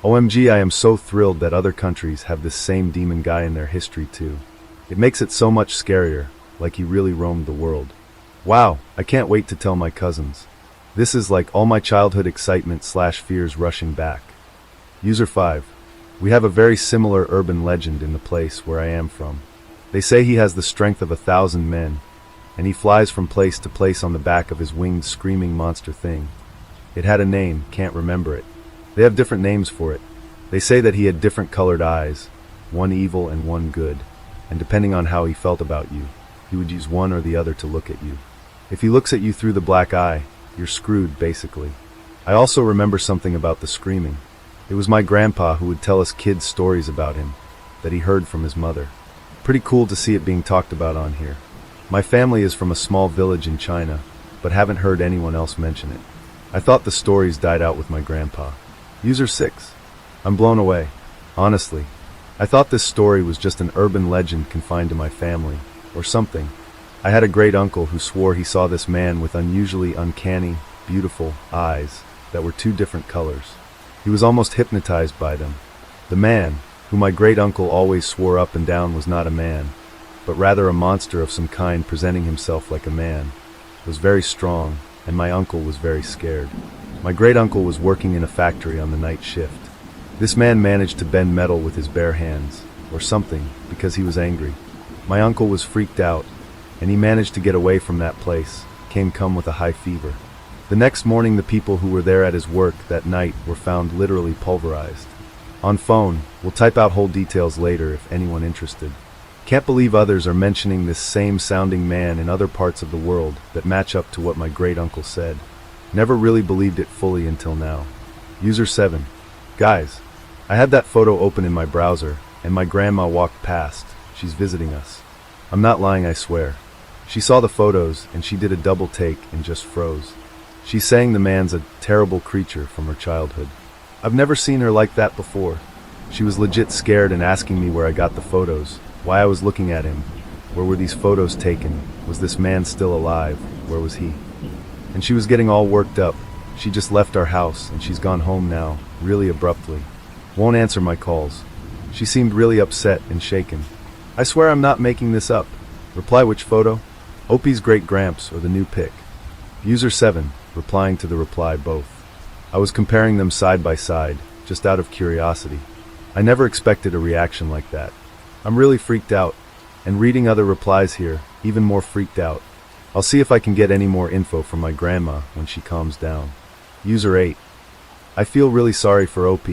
OMG, I am so thrilled that other countries have this same demon guy in their history too. It makes it so much scarier, like he really roamed the world. Wow, I can't wait to tell my cousins. This is like all my childhood excitement/fears rushing back. User 5. We have a very similar urban legend in the place where I am from. They say he has the strength of 1,000 men, and he flies from place to place on the back of his winged screaming monster thing. It had a name, can't remember it. They have different names for it. They say that he had different colored eyes, one evil and one good, and depending on how he felt about you, he would use one or the other to look at you. If he looks at you through the black eye, you're screwed, basically. I also remember something about the screaming. It was my grandpa who would tell us kids stories about him, that he heard from his mother. Pretty cool to see it being talked about on here. My family is from a small village in China, but haven't heard anyone else mention it. I thought the stories died out with my grandpa. User 6. I'm blown away. Honestly, I thought this story was just an urban legend confined to my family, or something. I had a great uncle who swore he saw this man with unusually uncanny, beautiful eyes that were 2 different colors. He was almost hypnotized by them. The man, who my great uncle always swore up and down was not a man, but rather a monster of some kind presenting himself like a man, was very strong, and my uncle was very scared. My great uncle was working in a factory on the night shift. This man managed to bend metal with his bare hands, or something, because he was angry. My uncle was freaked out, and he managed to get away from that place, come with a high fever. The next morning the people who were there at his work that night were found literally pulverized. On phone, we'll type out whole details later if anyone interested. Can't believe others are mentioning this same sounding man in other parts of the world that match up to what my great uncle said. Never really believed it fully until now. User 7. Guys, I had that photo open in my browser, and my grandma walked past. She's visiting us. I'm not lying, I swear. She saw the photos, and she did a double take and just froze. She's saying the man's a terrible creature from her childhood. I've never seen her like that before. She was legit scared and asking me where I got the photos, why I was looking at him, where were these photos taken, was this man still alive, where was he? And she was getting all worked up. She just left our house, and she's gone home now, really abruptly. Won't answer my calls. She seemed really upset and shaken. I swear I'm not making this up. Reply which photo? Opie's great gramps or the new pic? User 7, replying to the reply both. I was comparing them side by side, just out of curiosity. I never expected a reaction like that. I'm really freaked out. and reading other replies here, even more freaked out. I'll see if I can get any more info from my grandma when she calms down. User 8. I feel really sorry for OP.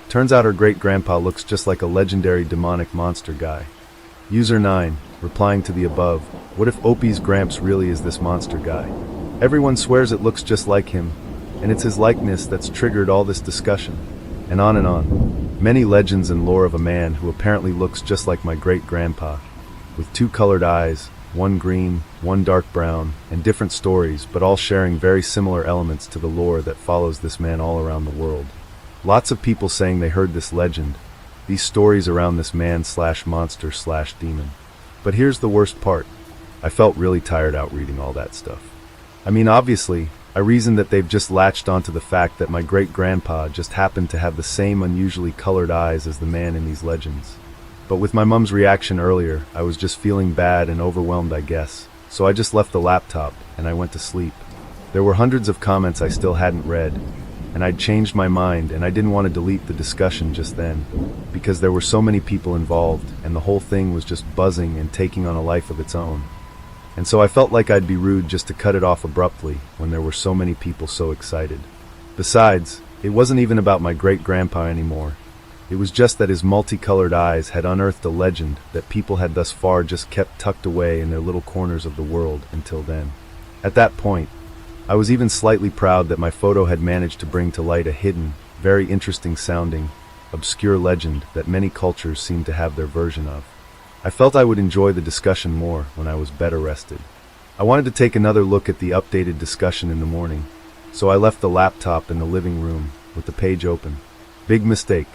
Turns out her great-grandpa looks just like a legendary demonic monster guy. User 9, replying to the above, what if OP's Gramps really is this monster guy? Everyone swears it looks just like him, and it's his likeness that's triggered all this discussion. And on and on. Many legends and lore of a man who apparently looks just like my great-grandpa, with two colored eyes, one green, one dark brown, and different stories, but all sharing very similar elements to the lore that follows this man all around the world. Lots of people saying they heard this legend, these stories around this man/monster/demon. But here's the worst part. I felt really tired out reading all that stuff. I mean, obviously, I reasoned that they've just latched onto the fact that my great-grandpa just happened to have the same unusually colored eyes as the man in these legends. But with my mom's reaction earlier, I was just feeling bad and overwhelmed, I guess. So I just left the laptop, and I went to sleep. There were hundreds of comments I still hadn't read, and I'd changed my mind, and I didn't want to delete the discussion just then, because there were so many people involved, and the whole thing was just buzzing and taking on a life of its own. And so I felt like I'd be rude just to cut it off abruptly when there were so many people so excited. Besides, it wasn't even about my great-grandpa anymore. It was just that his multicolored eyes had unearthed a legend that people had thus far just kept tucked away in their little corners of the world until then. At that point, I was even slightly proud that my photo had managed to bring to light a hidden, very interesting sounding, obscure legend that many cultures seem to have their version of. I felt I would enjoy the discussion more when I was better rested. I wanted to take another look at the updated discussion in the morning, so I left the laptop in the living room with the page open. Big mistake.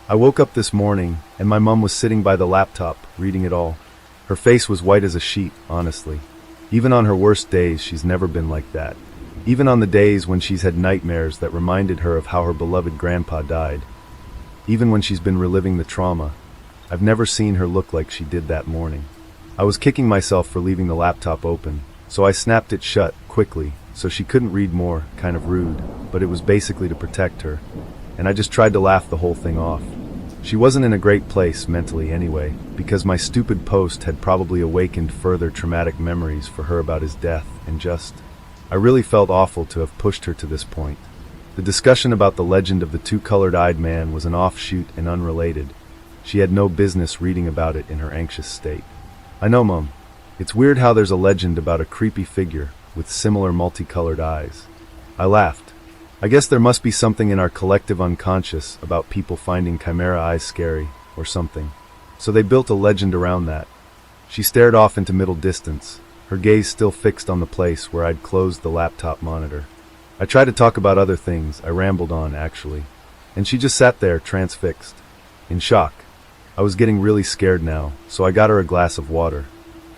I woke up this morning, and my mom was sitting by the laptop, reading it all. Her face was white as a sheet, honestly. Even on her worst days, she's never been like that. Even on the days when she's had nightmares that reminded her of how her beloved grandpa died. Even when she's been reliving the trauma, I've never seen her look like she did that morning. I was kicking myself for leaving the laptop open, so I snapped it shut, quickly, so she couldn't read more, kind of rude, but it was basically to protect her, and I just tried to laugh the whole thing off. She wasn't in a great place mentally anyway, because my stupid post had probably awakened further traumatic memories for her about his death, and I really felt awful to have pushed her to this point. The discussion about the legend of the two-colored-eyed man was an offshoot and unrelated. She had no business reading about it in her anxious state. I know, Mom. It's weird how there's a legend about a creepy figure with similar multicolored eyes. I laughed. I guess there must be something in our collective unconscious about people finding chimera eyes scary, or something. So they built a legend around that. She stared off into middle distance, her gaze still fixed on the place where I'd closed the laptop monitor. I tried to talk about other things, I rambled on, actually. And she just sat there, transfixed. In shock. I was getting really scared now, so I got her a glass of water.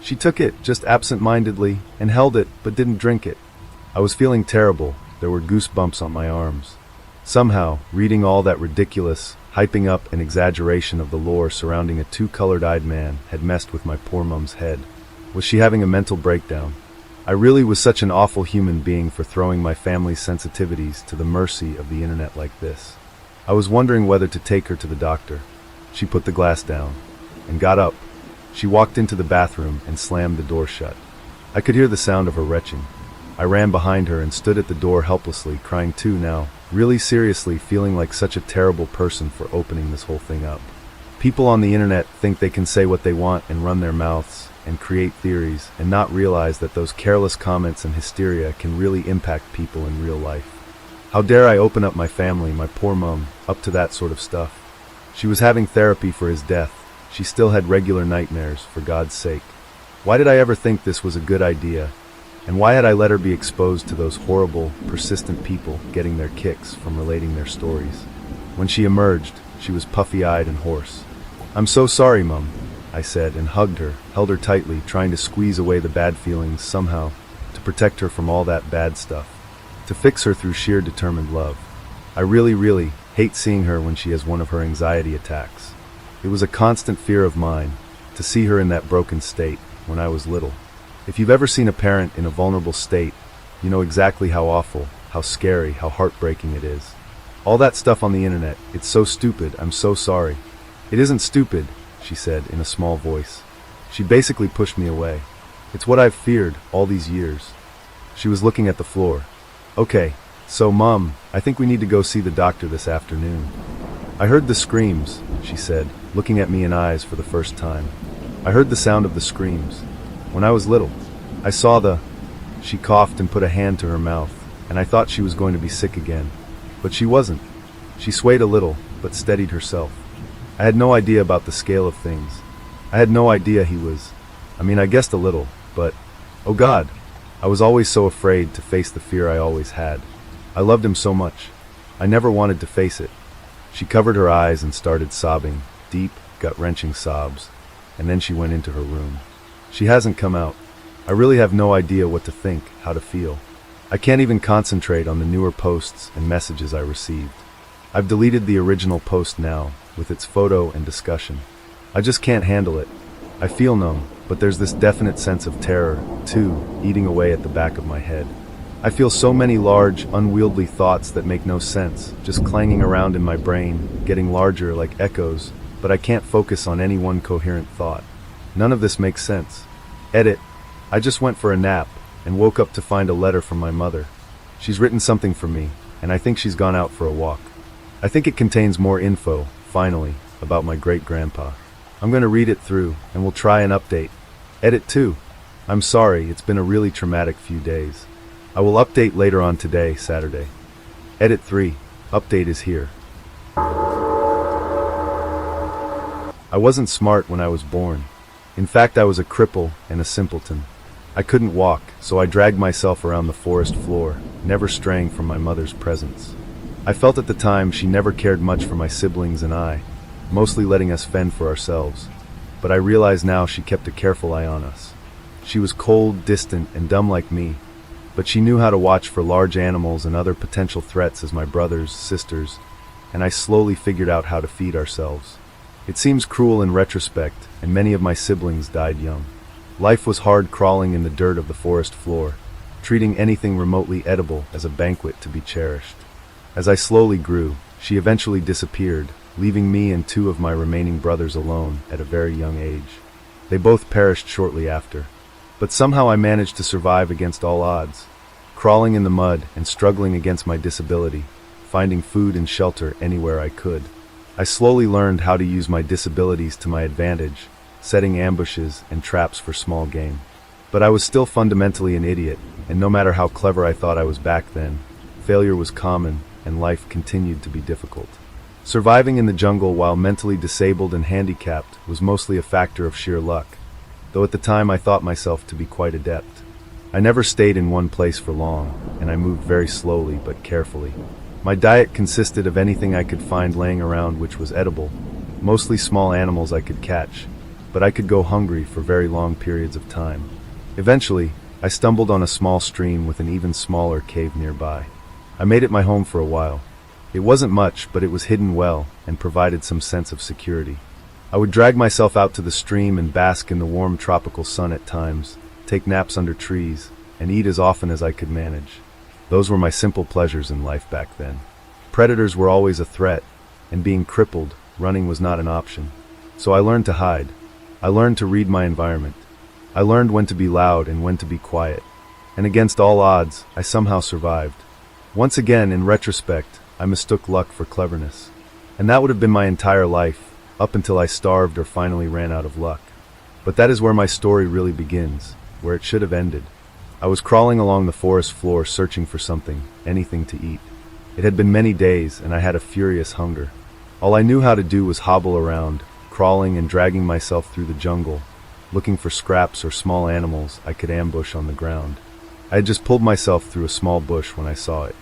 She took it, just absent-mindedly, and held it, but didn't drink it. I was feeling terrible. There were goosebumps on my arms. Somehow, reading all that ridiculous, hyping up and exaggeration of the lore surrounding a two-colored-eyed man had messed with my poor mom's head. Was she having a mental breakdown? I really was such an awful human being for throwing my family's sensitivities to the mercy of the internet like this. I was wondering whether to take her to the doctor. She put the glass down and got up. She walked into the bathroom and slammed the door shut. I could hear the sound of her retching. I ran behind her and stood at the door helplessly, crying too now, really seriously feeling like such a terrible person for opening this whole thing up. People on the internet think they can say what they want and run their mouths and create theories and not realize that those careless comments and hysteria can really impact people in real life. How dare I open up my family, my poor mom, up to that sort of stuff? She was having therapy for his death. She still had regular nightmares, for God's sake. Why did I ever think this was a good idea? And why had I let her be exposed to those horrible, persistent people getting their kicks from relating their stories? When she emerged, she was puffy-eyed and hoarse. "I'm so sorry, Mum," I said, and hugged her, held her tightly, trying to squeeze away the bad feelings somehow, to protect her from all that bad stuff, to fix her through sheer determined love. I really hate seeing her when she has one of her anxiety attacks. It was a constant fear of mine, to see her in that broken state, when I was little. If you've ever seen a parent in a vulnerable state, you know exactly how awful, how scary, how heartbreaking it is. All that stuff on the internet, it's so stupid, I'm so sorry. "It isn't stupid," she said in a small voice. She basically pushed me away. It's what I've feared all these years. She was looking at the floor. Okay, so Mom, I think we need to go see the doctor this afternoon. I heard the screams, she said, looking at me in eyes for the first time. I heard the sound of the screams. When I was little, I saw the... She coughed and put a hand to her mouth, and I thought she was going to be sick again. But she wasn't. She swayed a little, but steadied herself. I had no idea about the scale of things. I had no idea he was... I guessed a little, but... Oh God! I was always so afraid to face the fear I always had. I loved him so much. I never wanted to face it. She covered her eyes and started sobbing, deep, gut-wrenching sobs, and then she went into her room. She hasn't come out. I really have no idea what to think, how to feel. I can't even concentrate on the newer posts and messages I received. I've deleted the original post now, with its photo and discussion. I just can't handle it. I feel numb, but there's this definite sense of terror, too, eating away at the back of my head. I feel so many large, unwieldy thoughts that make no sense, just clanging around in my brain, getting larger like echoes, but I can't focus on any one coherent thought. None of this makes sense. Edit. I just went for a nap, and woke up to find a letter from my mother. She's written something for me, and I think she's gone out for a walk. I think it contains more info, finally, about my great-grandpa. I'm going to read it through, and we'll try an update. Edit 2. I'm sorry, it's been a really traumatic few days. I will update later on today, Saturday. Edit 3. Update is here. I wasn't smart when I was born. In fact, I was a cripple and a simpleton. I couldn't walk, so I dragged myself around the forest floor, never straying from my mother's presence. I felt at the time she never cared much for my siblings and I, mostly letting us fend for ourselves. But I realize now she kept a careful eye on us. She was cold, distant, and dumb like me, but she knew how to watch for large animals and other potential threats as my brothers, sisters, and I slowly figured out how to feed ourselves. It seems cruel in retrospect, and many of my siblings died young. Life was hard crawling in the dirt of the forest floor, treating anything remotely edible as a banquet to be cherished. As I slowly grew, she eventually disappeared, leaving me and 2 of my remaining brothers alone at a very young age. They both perished shortly after. But somehow I managed to survive against all odds, crawling in the mud and struggling against my disability, finding food and shelter anywhere I could. I slowly learned how to use my disabilities to my advantage, setting ambushes and traps for small game. But I was still fundamentally an idiot, and no matter how clever I thought I was back then, failure was common and life continued to be difficult. Surviving in the jungle while mentally disabled and handicapped was mostly a factor of sheer luck, though at the time I thought myself to be quite adept. I never stayed in one place for long, and I moved very slowly but carefully. My diet consisted of anything I could find laying around which was edible, mostly small animals I could catch, but I could go hungry for very long periods of time. Eventually, I stumbled on a small stream with an even smaller cave nearby. I made it my home for a while. It wasn't much, but it was hidden well and provided some sense of security. I would drag myself out to the stream and bask in the warm tropical sun at times, take naps under trees, and eat as often as I could manage. Those were my simple pleasures in life back then. Predators were always a threat, and being crippled, running was not an option. So I learned to hide. I learned to read my environment. I learned when to be loud and when to be quiet. And against all odds, I somehow survived. Once again, in retrospect, I mistook luck for cleverness. And that would have been my entire life, up until I starved or finally ran out of luck. But that is where my story really begins, where it should have ended. I was crawling along the forest floor searching for something, anything to eat. It had been many days, and I had a furious hunger. All I knew how to do was hobble around, crawling and dragging myself through the jungle, looking for scraps or small animals I could ambush on the ground. I had just pulled myself through a small bush when I saw it.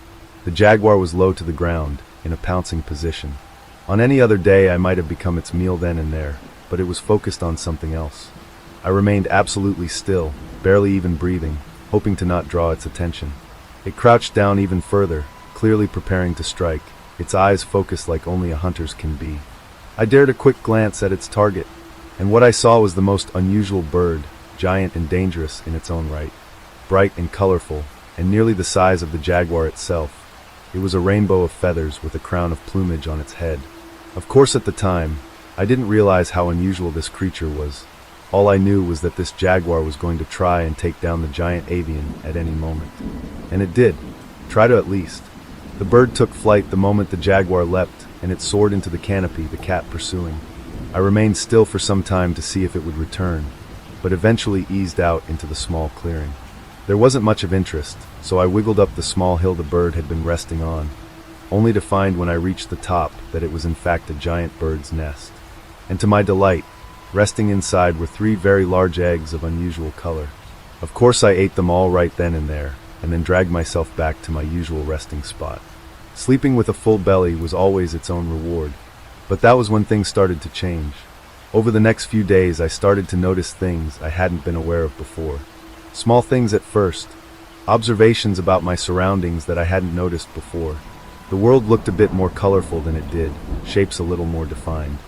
The jaguar was low to the ground, in a pouncing position. On any other day I might have become its meal then and there, but it was focused on something else. I remained absolutely still, barely even breathing, hoping to not draw its attention. It crouched down even further, clearly preparing to strike, its eyes focused like only a hunter's can be. I dared a quick glance at its target, and what I saw was the most unusual bird, giant and dangerous in its own right. Bright and colorful, and nearly the size of the jaguar itself. It was a rainbow of feathers with a crown of plumage on its head. Of course, at the time, I didn't realize how unusual this creature was. All I knew was that this jaguar was going to try and take down the giant avian at any moment. And it did. Try to at least. The bird took flight the moment the jaguar leapt, and it soared into the canopy, the cat pursuing. I remained still for some time to see if it would return, but eventually eased out into the small clearing. There wasn't much of interest, so I wiggled up the small hill the bird had been resting on, only to find when I reached the top that it was in fact a giant bird's nest. And to my delight, resting inside were 3 very large eggs of unusual color. Of course I ate them all right then and there, and then dragged myself back to my usual resting spot. Sleeping with a full belly was always its own reward, but that was when things started to change. Over the next few days I started to notice things I hadn't been aware of before. Small things at first, observations about my surroundings that I hadn't noticed before. The world looked a bit more colorful than it did, shapes a little more defined.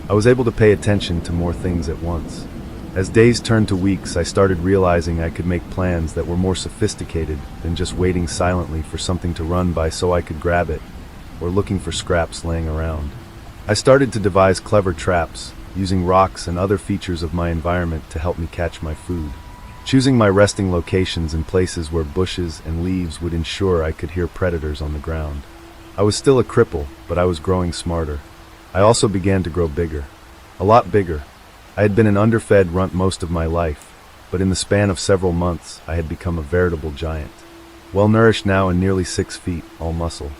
I was able to pay attention to more things at once. As days turned to weeks, I started realizing I could make plans that were more sophisticated than just waiting silently for something to run by so I could grab it, or looking for scraps laying around. I started to devise clever traps, using rocks and other features of my environment to help me catch my food. Choosing my resting locations in places where bushes and leaves would ensure I could hear predators on the ground. I was still a cripple, but I was growing smarter. I also began to grow bigger. A lot bigger. I had been an underfed runt most of my life, but in the span of several months, I had become a veritable giant. Well-nourished now and nearly 6 feet, all muscle.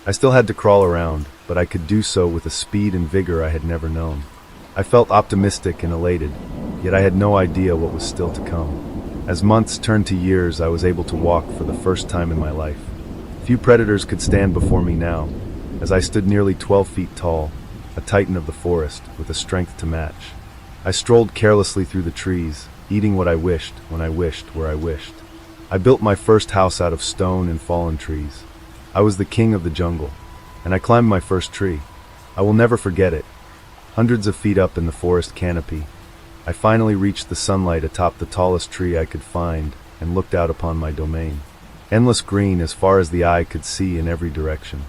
I still had to crawl around, but I could do so with a speed and vigor I had never known. I felt optimistic and elated, yet I had no idea what was still to come. As months turned to years, I was able to walk for the first time in my life. Few predators could stand before me now, as I stood nearly 12 feet tall, a titan of the forest, with a strength to match. I strolled carelessly through the trees, eating what I wished, when I wished, where I wished. I built my first house out of stone and fallen trees. I was the king of the jungle, and I climbed my first tree. I will never forget it. Hundreds of feet up in the forest canopy, I finally reached the sunlight atop the tallest tree I could find and looked out upon my domain. Endless green as far as the eye could see in every direction.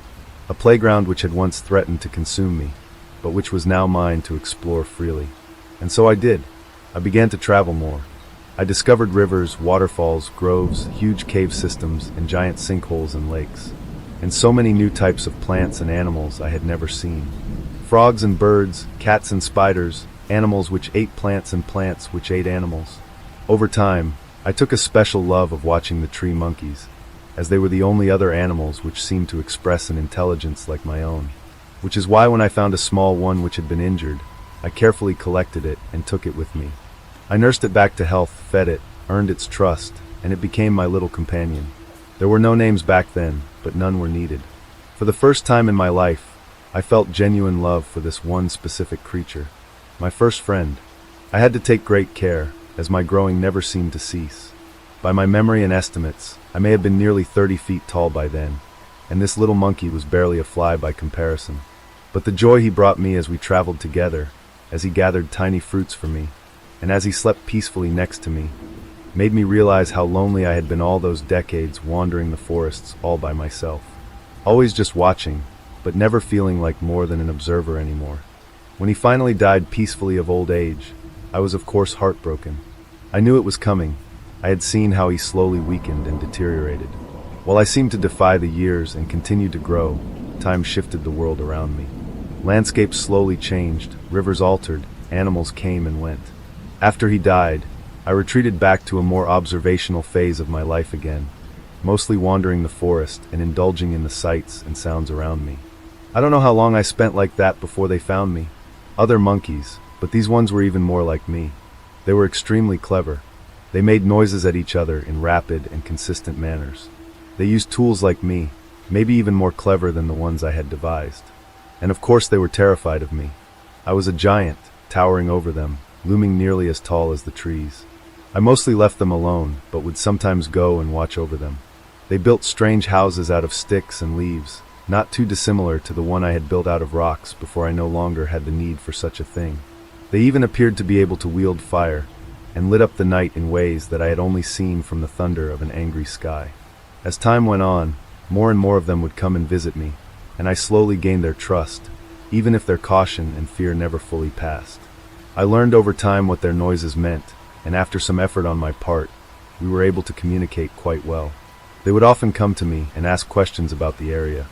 A playground which had once threatened to consume me, but which was now mine to explore freely. And so I did. I began to travel more. I discovered rivers, waterfalls, groves, huge cave systems, and giant sinkholes and lakes. And so many new types of plants and animals I had never seen. Frogs and birds, cats and spiders, animals which ate plants and plants which ate animals. Over time, I took a special love of watching the tree monkeys, as they were the only other animals which seemed to express an intelligence like my own. Which is why when I found a small one which had been injured, I carefully collected it and took it with me. I nursed it back to health, fed it, earned its trust, and it became my little companion. There were no names back then, but none were needed. For the first time in my life, I felt genuine love for this one specific creature. My first friend. I had to take great care, as my growing never seemed to cease. By my memory and estimates, I may have been nearly 30 feet tall by then, and this little monkey was barely a fly by comparison. But the joy he brought me as we traveled together, as he gathered tiny fruits for me, and as he slept peacefully next to me, made me realize how lonely I had been all those decades wandering the forests all by myself. Always just watching, but never feeling like more than an observer anymore. When he finally died peacefully of old age, I was of course heartbroken. I knew it was coming. I had seen how he slowly weakened and deteriorated. While I seemed to defy the years and continued to grow, time shifted the world around me. Landscapes slowly changed, rivers altered, animals came and went. After he died, I retreated back to a more observational phase of my life again, mostly wandering the forest and indulging in the sights and sounds around me. I don't know how long I spent like that before they found me. Other monkeys, but these ones were even more like me. They were extremely clever. They made noises at each other in rapid and consistent manners. They used tools like me, maybe even more clever than the ones I had devised. And of course they were terrified of me. I was a giant, towering over them, looming nearly as tall as the trees. I mostly left them alone, but would sometimes go and watch over them. They built strange houses out of sticks and leaves, not too dissimilar to the one I had built out of rocks before I no longer had the need for such a thing. They even appeared to be able to wield fire, and lit up the night in ways that I had only seen from the thunder of an angry sky. As time went on, more and more of them would come and visit me, and I slowly gained their trust, even if their caution and fear never fully passed. I learned over time what their noises meant, and after some effort on my part, we were able to communicate quite well. They would often come to me and ask questions about the area.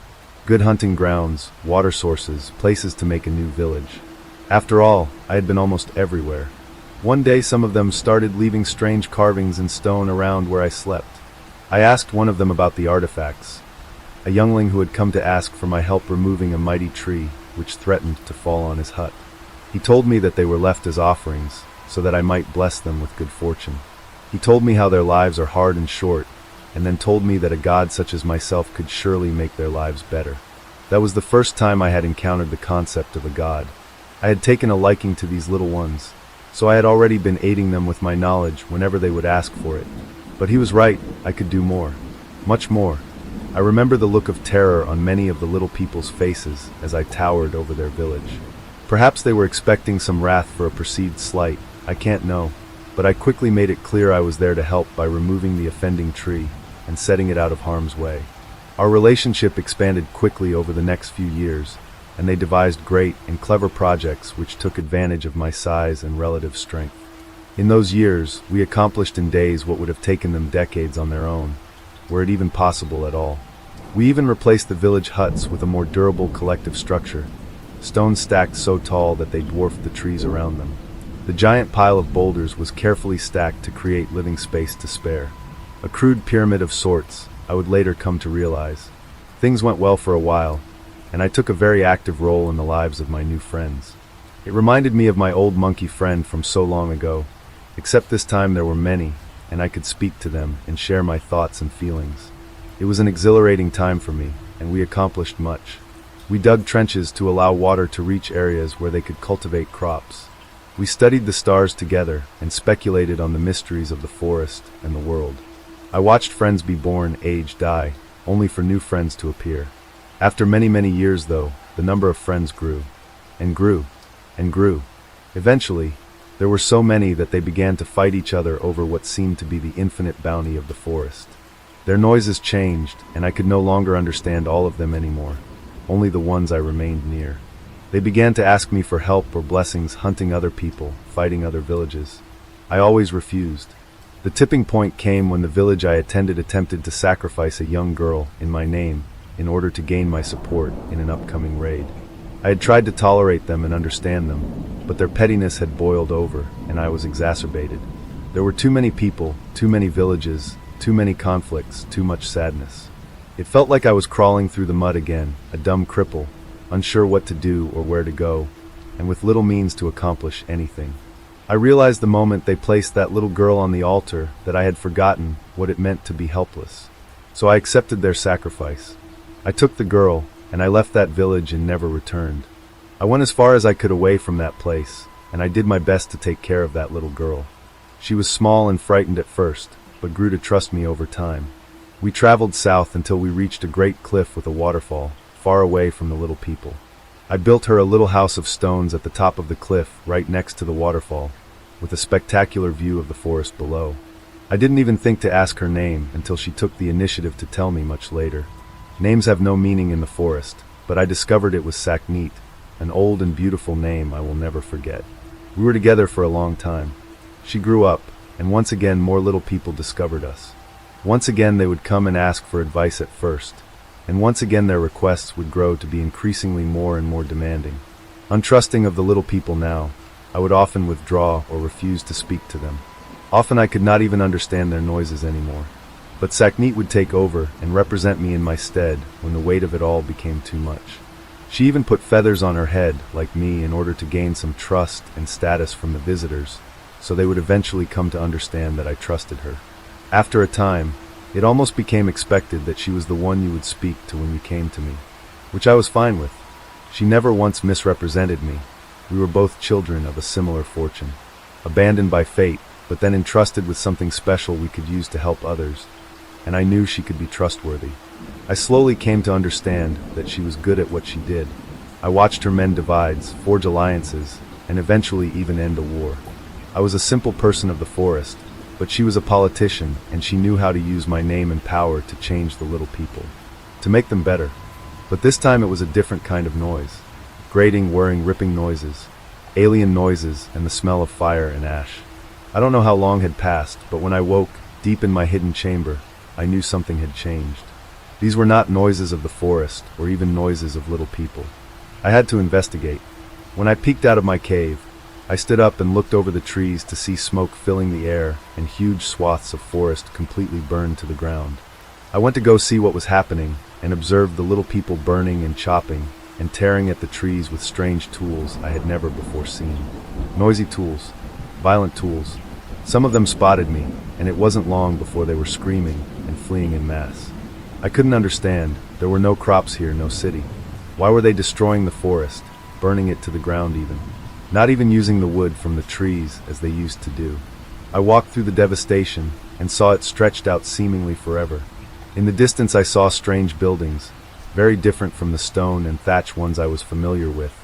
Good hunting grounds, water sources, places to make a new village. After all, I had been almost everywhere. One day some of them started leaving strange carvings in stone around where I slept. I asked one of them about the artifacts, a youngling who had come to ask for my help removing a mighty tree which threatened to fall on his hut. He told me that they were left as offerings, so that I might bless them with good fortune. He told me how their lives are hard and short, and then told me that a god such as myself could surely make their lives better. That was the first time I had encountered the concept of a god. I had taken a liking to these little ones, so I had already been aiding them with my knowledge whenever they would ask for it. But he was right, I could do more. Much more. I remember the look of terror on many of the little people's faces as I towered over their village. Perhaps they were expecting some wrath for a perceived slight, I can't know, but I quickly made it clear I was there to help by removing the offending tree and setting it out of harm's way. Our relationship expanded quickly over the next few years, and they devised great and clever projects which took advantage of my size and relative strength. In those years, we accomplished in days what would have taken them decades on their own, were it even possible at all. We even replaced the village huts with a more durable collective structure, stones stacked so tall that they dwarfed the trees around them. The giant pile of boulders was carefully stacked to create living space to spare. A crude pyramid of sorts, I would later come to realize. Things went well for a while, and I took a very active role in the lives of my new friends. It reminded me of my old monkey friend from so long ago, except this time there were many, and I could speak to them and share my thoughts and feelings. It was an exhilarating time for me, and we accomplished much. We dug trenches to allow water to reach areas where they could cultivate crops. We studied the stars together and speculated on the mysteries of the forest and the world. I watched friends be born, age, die, only for new friends to appear. After many, many years, though, the number of friends grew, and grew, and grew. Eventually, there were so many that they began to fight each other over what seemed to be the infinite bounty of the forest. Their noises changed, and I could no longer understand all of them anymore, only the ones I remained near. They began to ask me for help or blessings hunting other people, fighting other villages. I always refused. The tipping point came when the village I attempted to sacrifice a young girl in my name in order to gain my support in an upcoming raid. I had tried to tolerate them and understand them, but their pettiness had boiled over, and I was exacerbated. There were too many people, too many villages, too many conflicts, too much sadness. It felt like I was crawling through the mud again, a dumb cripple, unsure what to do or where to go, and with little means to accomplish anything. I realized the moment they placed that little girl on the altar that I had forgotten what it meant to be helpless. So I accepted their sacrifice. I took the girl, and I left that village and never returned. I went as far as I could away from that place, and I did my best to take care of that little girl. She was small and frightened at first, but grew to trust me over time. We traveled south until we reached a great cliff with a waterfall, far away from the little people. I built her a little house of stones at the top of the cliff, right next to the waterfall, with a spectacular view of the forest below. I didn't even think to ask her name until she took the initiative to tell me much later. Names have no meaning in the forest, but I discovered it was Sakneet, an old and beautiful name I will never forget. We were together for a long time. She grew up, and once again more little people discovered us. Once again they would come and ask for advice at first, and once again their requests would grow to be increasingly more and more demanding. Untrusting of the little people now, I would often withdraw or refuse to speak to them. Often I could not even understand their noises anymore. But Sakneet would take over and represent me in my stead when the weight of it all became too much. She even put feathers on her head, like me, in order to gain some trust and status from the visitors, so they would eventually come to understand that I trusted her. After a time, it almost became expected that she was the one you would speak to when you came to me, which I was fine with. She never once misrepresented me. We were both children of a similar fortune, abandoned by fate, but then entrusted with something special we could use to help others, and I knew she could be trustworthy. I slowly came to understand that she was good at what she did. I watched her mend divides, forge alliances, and eventually even end a war. I was a simple person of the forest, but she was a politician, and she knew how to use my name and power to change the little people, to make them better. But this time it was a different kind of noise. Grating, whirring, ripping noises. alien noises, and the smell of fire and ash. I don't know how long had passed, but when I woke, deep in my hidden chamber, I knew something had changed. These were not noises of the forest, or even noises of little people. I had to investigate. When I peeked out of my cave, I stood up and looked over the trees to see smoke filling the air and huge swaths of forest completely burned to the ground. I went to go see what was happening and observed the little people burning and chopping and tearing at the trees with strange tools I had never before seen. Noisy tools, violent tools. Some of them spotted me, and it wasn't long before they were screaming and fleeing en masse. I couldn't understand. There were no crops here, no city. Why were they destroying the forest, burning it to the ground even? Not even using the wood from the trees as they used to do. I walked through the devastation and saw it stretched out seemingly forever. In the distance I saw strange buildings, very different from the stone and thatch ones I was familiar with,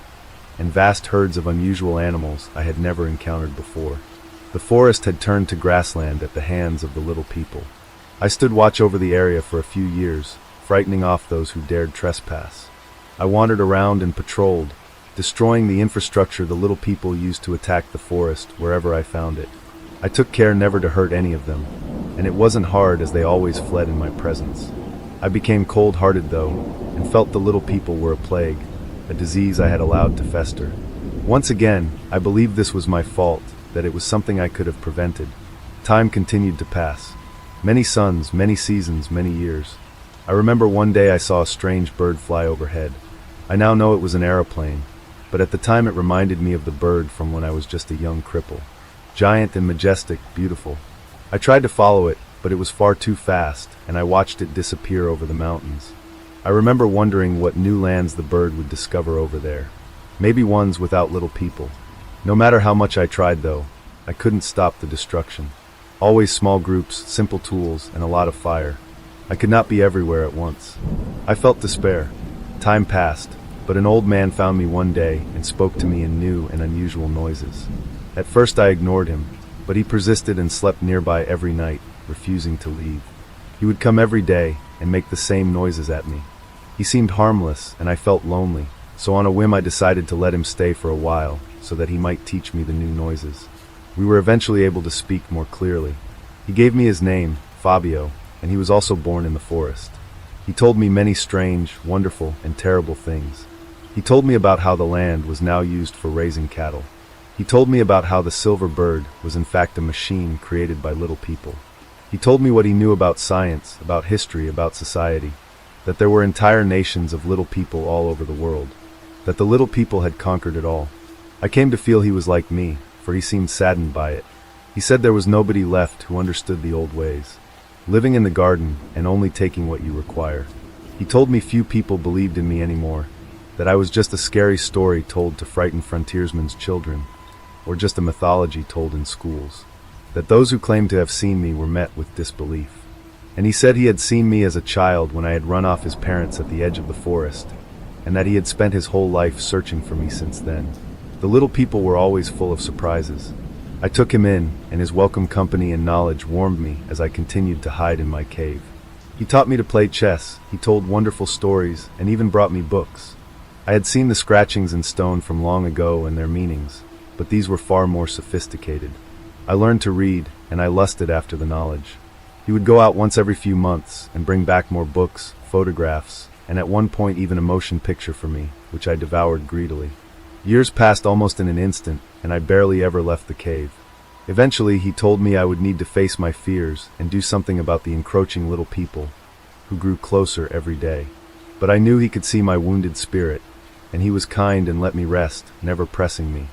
and vast herds of unusual animals I had never encountered before. The forest had turned to grassland at the hands of the little people. I stood watch over the area for a few years, frightening off those who dared trespass. I wandered around and patrolled, destroying the infrastructure the little people used to attack the forest wherever I found it. I took care never to hurt any of them, and it wasn't hard as they always fled in my presence. I became cold-hearted though, and felt the little people were a plague, a disease I had allowed to fester. Once again, I believed this was my fault, that it was something I could have prevented. Time continued to pass. Many suns, many seasons, many years. I remember one day I saw a strange bird fly overhead. I now know it was an aeroplane, but at the time it reminded me of the bird from when I was just a young cripple. Giant and majestic, beautiful. I tried to follow it, but it was far too fast, and I watched it disappear over the mountains. I remember wondering what new lands the bird would discover over there. Maybe ones without little people. No matter how much I tried though, I couldn't stop the destruction. Always small groups, simple tools, and a lot of fire. I could not be everywhere at once. I felt despair. Time passed, but an old man found me one day and spoke to me in new and unusual noises. At first I ignored him, but he persisted and slept nearby every night, refusing to leave. He would come every day and make the same noises at me. He seemed harmless, and I felt lonely, so on a whim I decided to let him stay for a while, so that he might teach me the new noises. We were eventually able to speak more clearly. He gave me his name, Fabio, and he was also born in the forest. He told me many strange, wonderful, and terrible things. He told me about how the land was now used for raising cattle. He told me about how the silver bird was in fact a machine created by little people. He told me what he knew about science, about history, about society, that there were entire nations of little people all over the world, that the little people had conquered it all. I came to feel he was like me, for he seemed saddened by it. He said there was nobody left who understood the old ways, living in the garden and only taking what you require. He told me few people believed in me anymore, that I was just a scary story told to frighten frontiersmen's children, or just a mythology told in schools, that those who claimed to have seen me were met with disbelief. And he said he had seen me as a child when I had run off his parents at the edge of the forest, and that he had spent his whole life searching for me since then. The little people were always full of surprises. I took him in, and his welcome company and knowledge warmed me as I continued to hide in my cave. He taught me to play chess, he told wonderful stories, and even brought me books. I had seen the scratchings in stone from long ago and their meanings, but these were far more sophisticated. I learned to read, and I lusted after the knowledge. He would go out once every few months and bring back more books, photographs, and at one point even a motion picture for me, which I devoured greedily. Years passed almost in an instant, and I barely ever left the cave. Eventually, he told me I would need to face my fears and do something about the encroaching little people, who grew closer every day. But I knew he could see my wounded spirit, and he was kind and let me rest, never pressing me.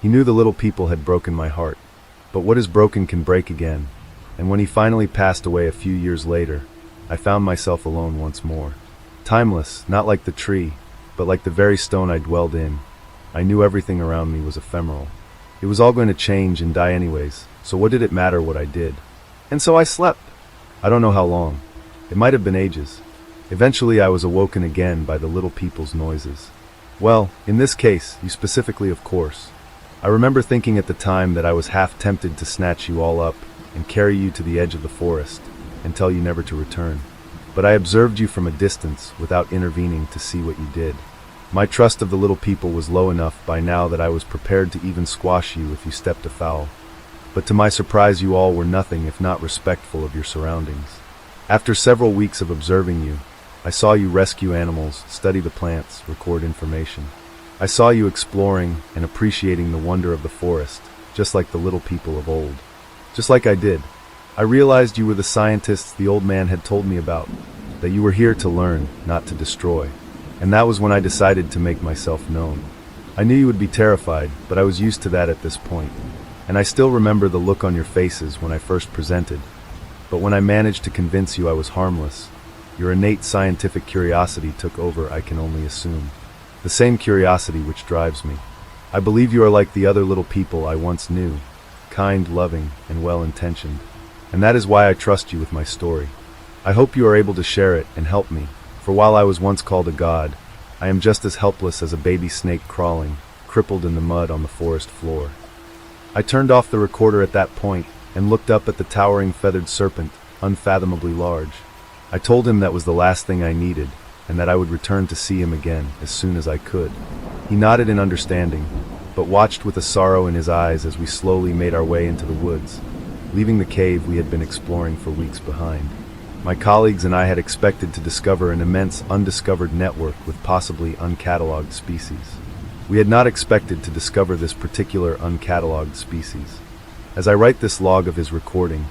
He knew the little people had broken my heart, but what is broken can break again, and when he finally passed away a few years later, I found myself alone once more. Timeless, not like the tree, but like the very stone I dwelled in. I knew everything around me was ephemeral. It was all going to change and die anyways, so what did it matter what I did? And so I slept. I don't know how long. It might have been ages. Eventually I was awoken again by the little people's noises. Well, in this case, you specifically, of course. I remember thinking at the time that I was half tempted to snatch you all up and carry you to the edge of the forest and tell you never to return. But I observed you from a distance without intervening to see what you did. My trust of the little people was low enough by now that I was prepared to even squash you if you stepped afoul. But to my surprise, you all were nothing if not respectful of your surroundings. After several weeks of observing you, I saw you rescue animals, study the plants, record information. I saw you exploring and appreciating the wonder of the forest, just like the little people of old. Just like I did. I realized you were the scientists the old man had told me about, that you were here to learn, not to destroy. And that was when I decided to make myself known. I knew you would be terrified, but I was used to that at this point. And I still remember the look on your faces when I first presented. But when I managed to convince you I was harmless, your innate scientific curiosity took over, I can only assume. The same curiosity which drives me. I believe you are like the other little people I once knew, kind, loving, and well-intentioned. And that is why I trust you with my story. I hope you are able to share it and help me, for while I was once called a god, I am just as helpless as a baby snake crawling, crippled in the mud on the forest floor. I turned off the recorder at that point and looked up at the towering feathered serpent, unfathomably large. I told him that was the last thing I needed, and that I would return to see him again as soon as I could. He nodded in understanding, but watched with a sorrow in his eyes as we slowly made our way into the woods, leaving the cave we had been exploring for weeks behind. My colleagues and I had expected to discover an immense undiscovered network with possibly uncatalogued species. We had not expected to discover this particular uncatalogued species. As I write this log of his recording,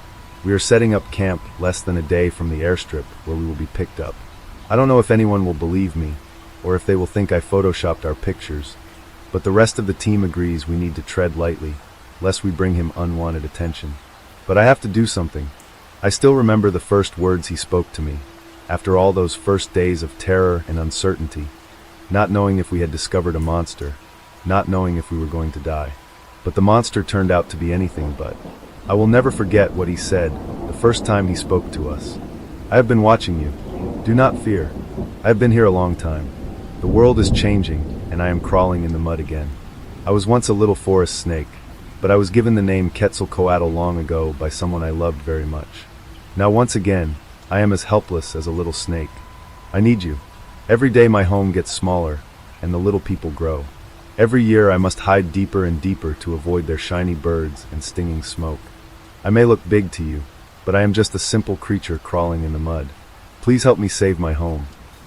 we are setting up camp less than a day from the airstrip where we will be picked up. I don't know if anyone will believe me, or if they will think I photoshopped our pictures, but the rest of the team agrees we need to tread lightly, lest we bring him unwanted attention. But I have to do something. I still remember the first words he spoke to me, after all those first days of terror and uncertainty, not knowing if we had discovered a monster, not knowing if we were going to die. But the monster turned out to be anything but. I will never forget what he said the first time he spoke to us. I have been watching you. Do not fear. I have been here a long time. The world is changing, and I am crawling in the mud again. I was once a little forest snake, but I was given the name Quetzalcoatl long ago by someone I loved very much. Now once again, I am as helpless as a little snake. I need you. Every day my home gets smaller, and the little people grow. Every year I must hide deeper and deeper to avoid their shiny birds and stinging smoke. I may look big to you, but I am just a simple creature crawling in the mud. Please help me save my home.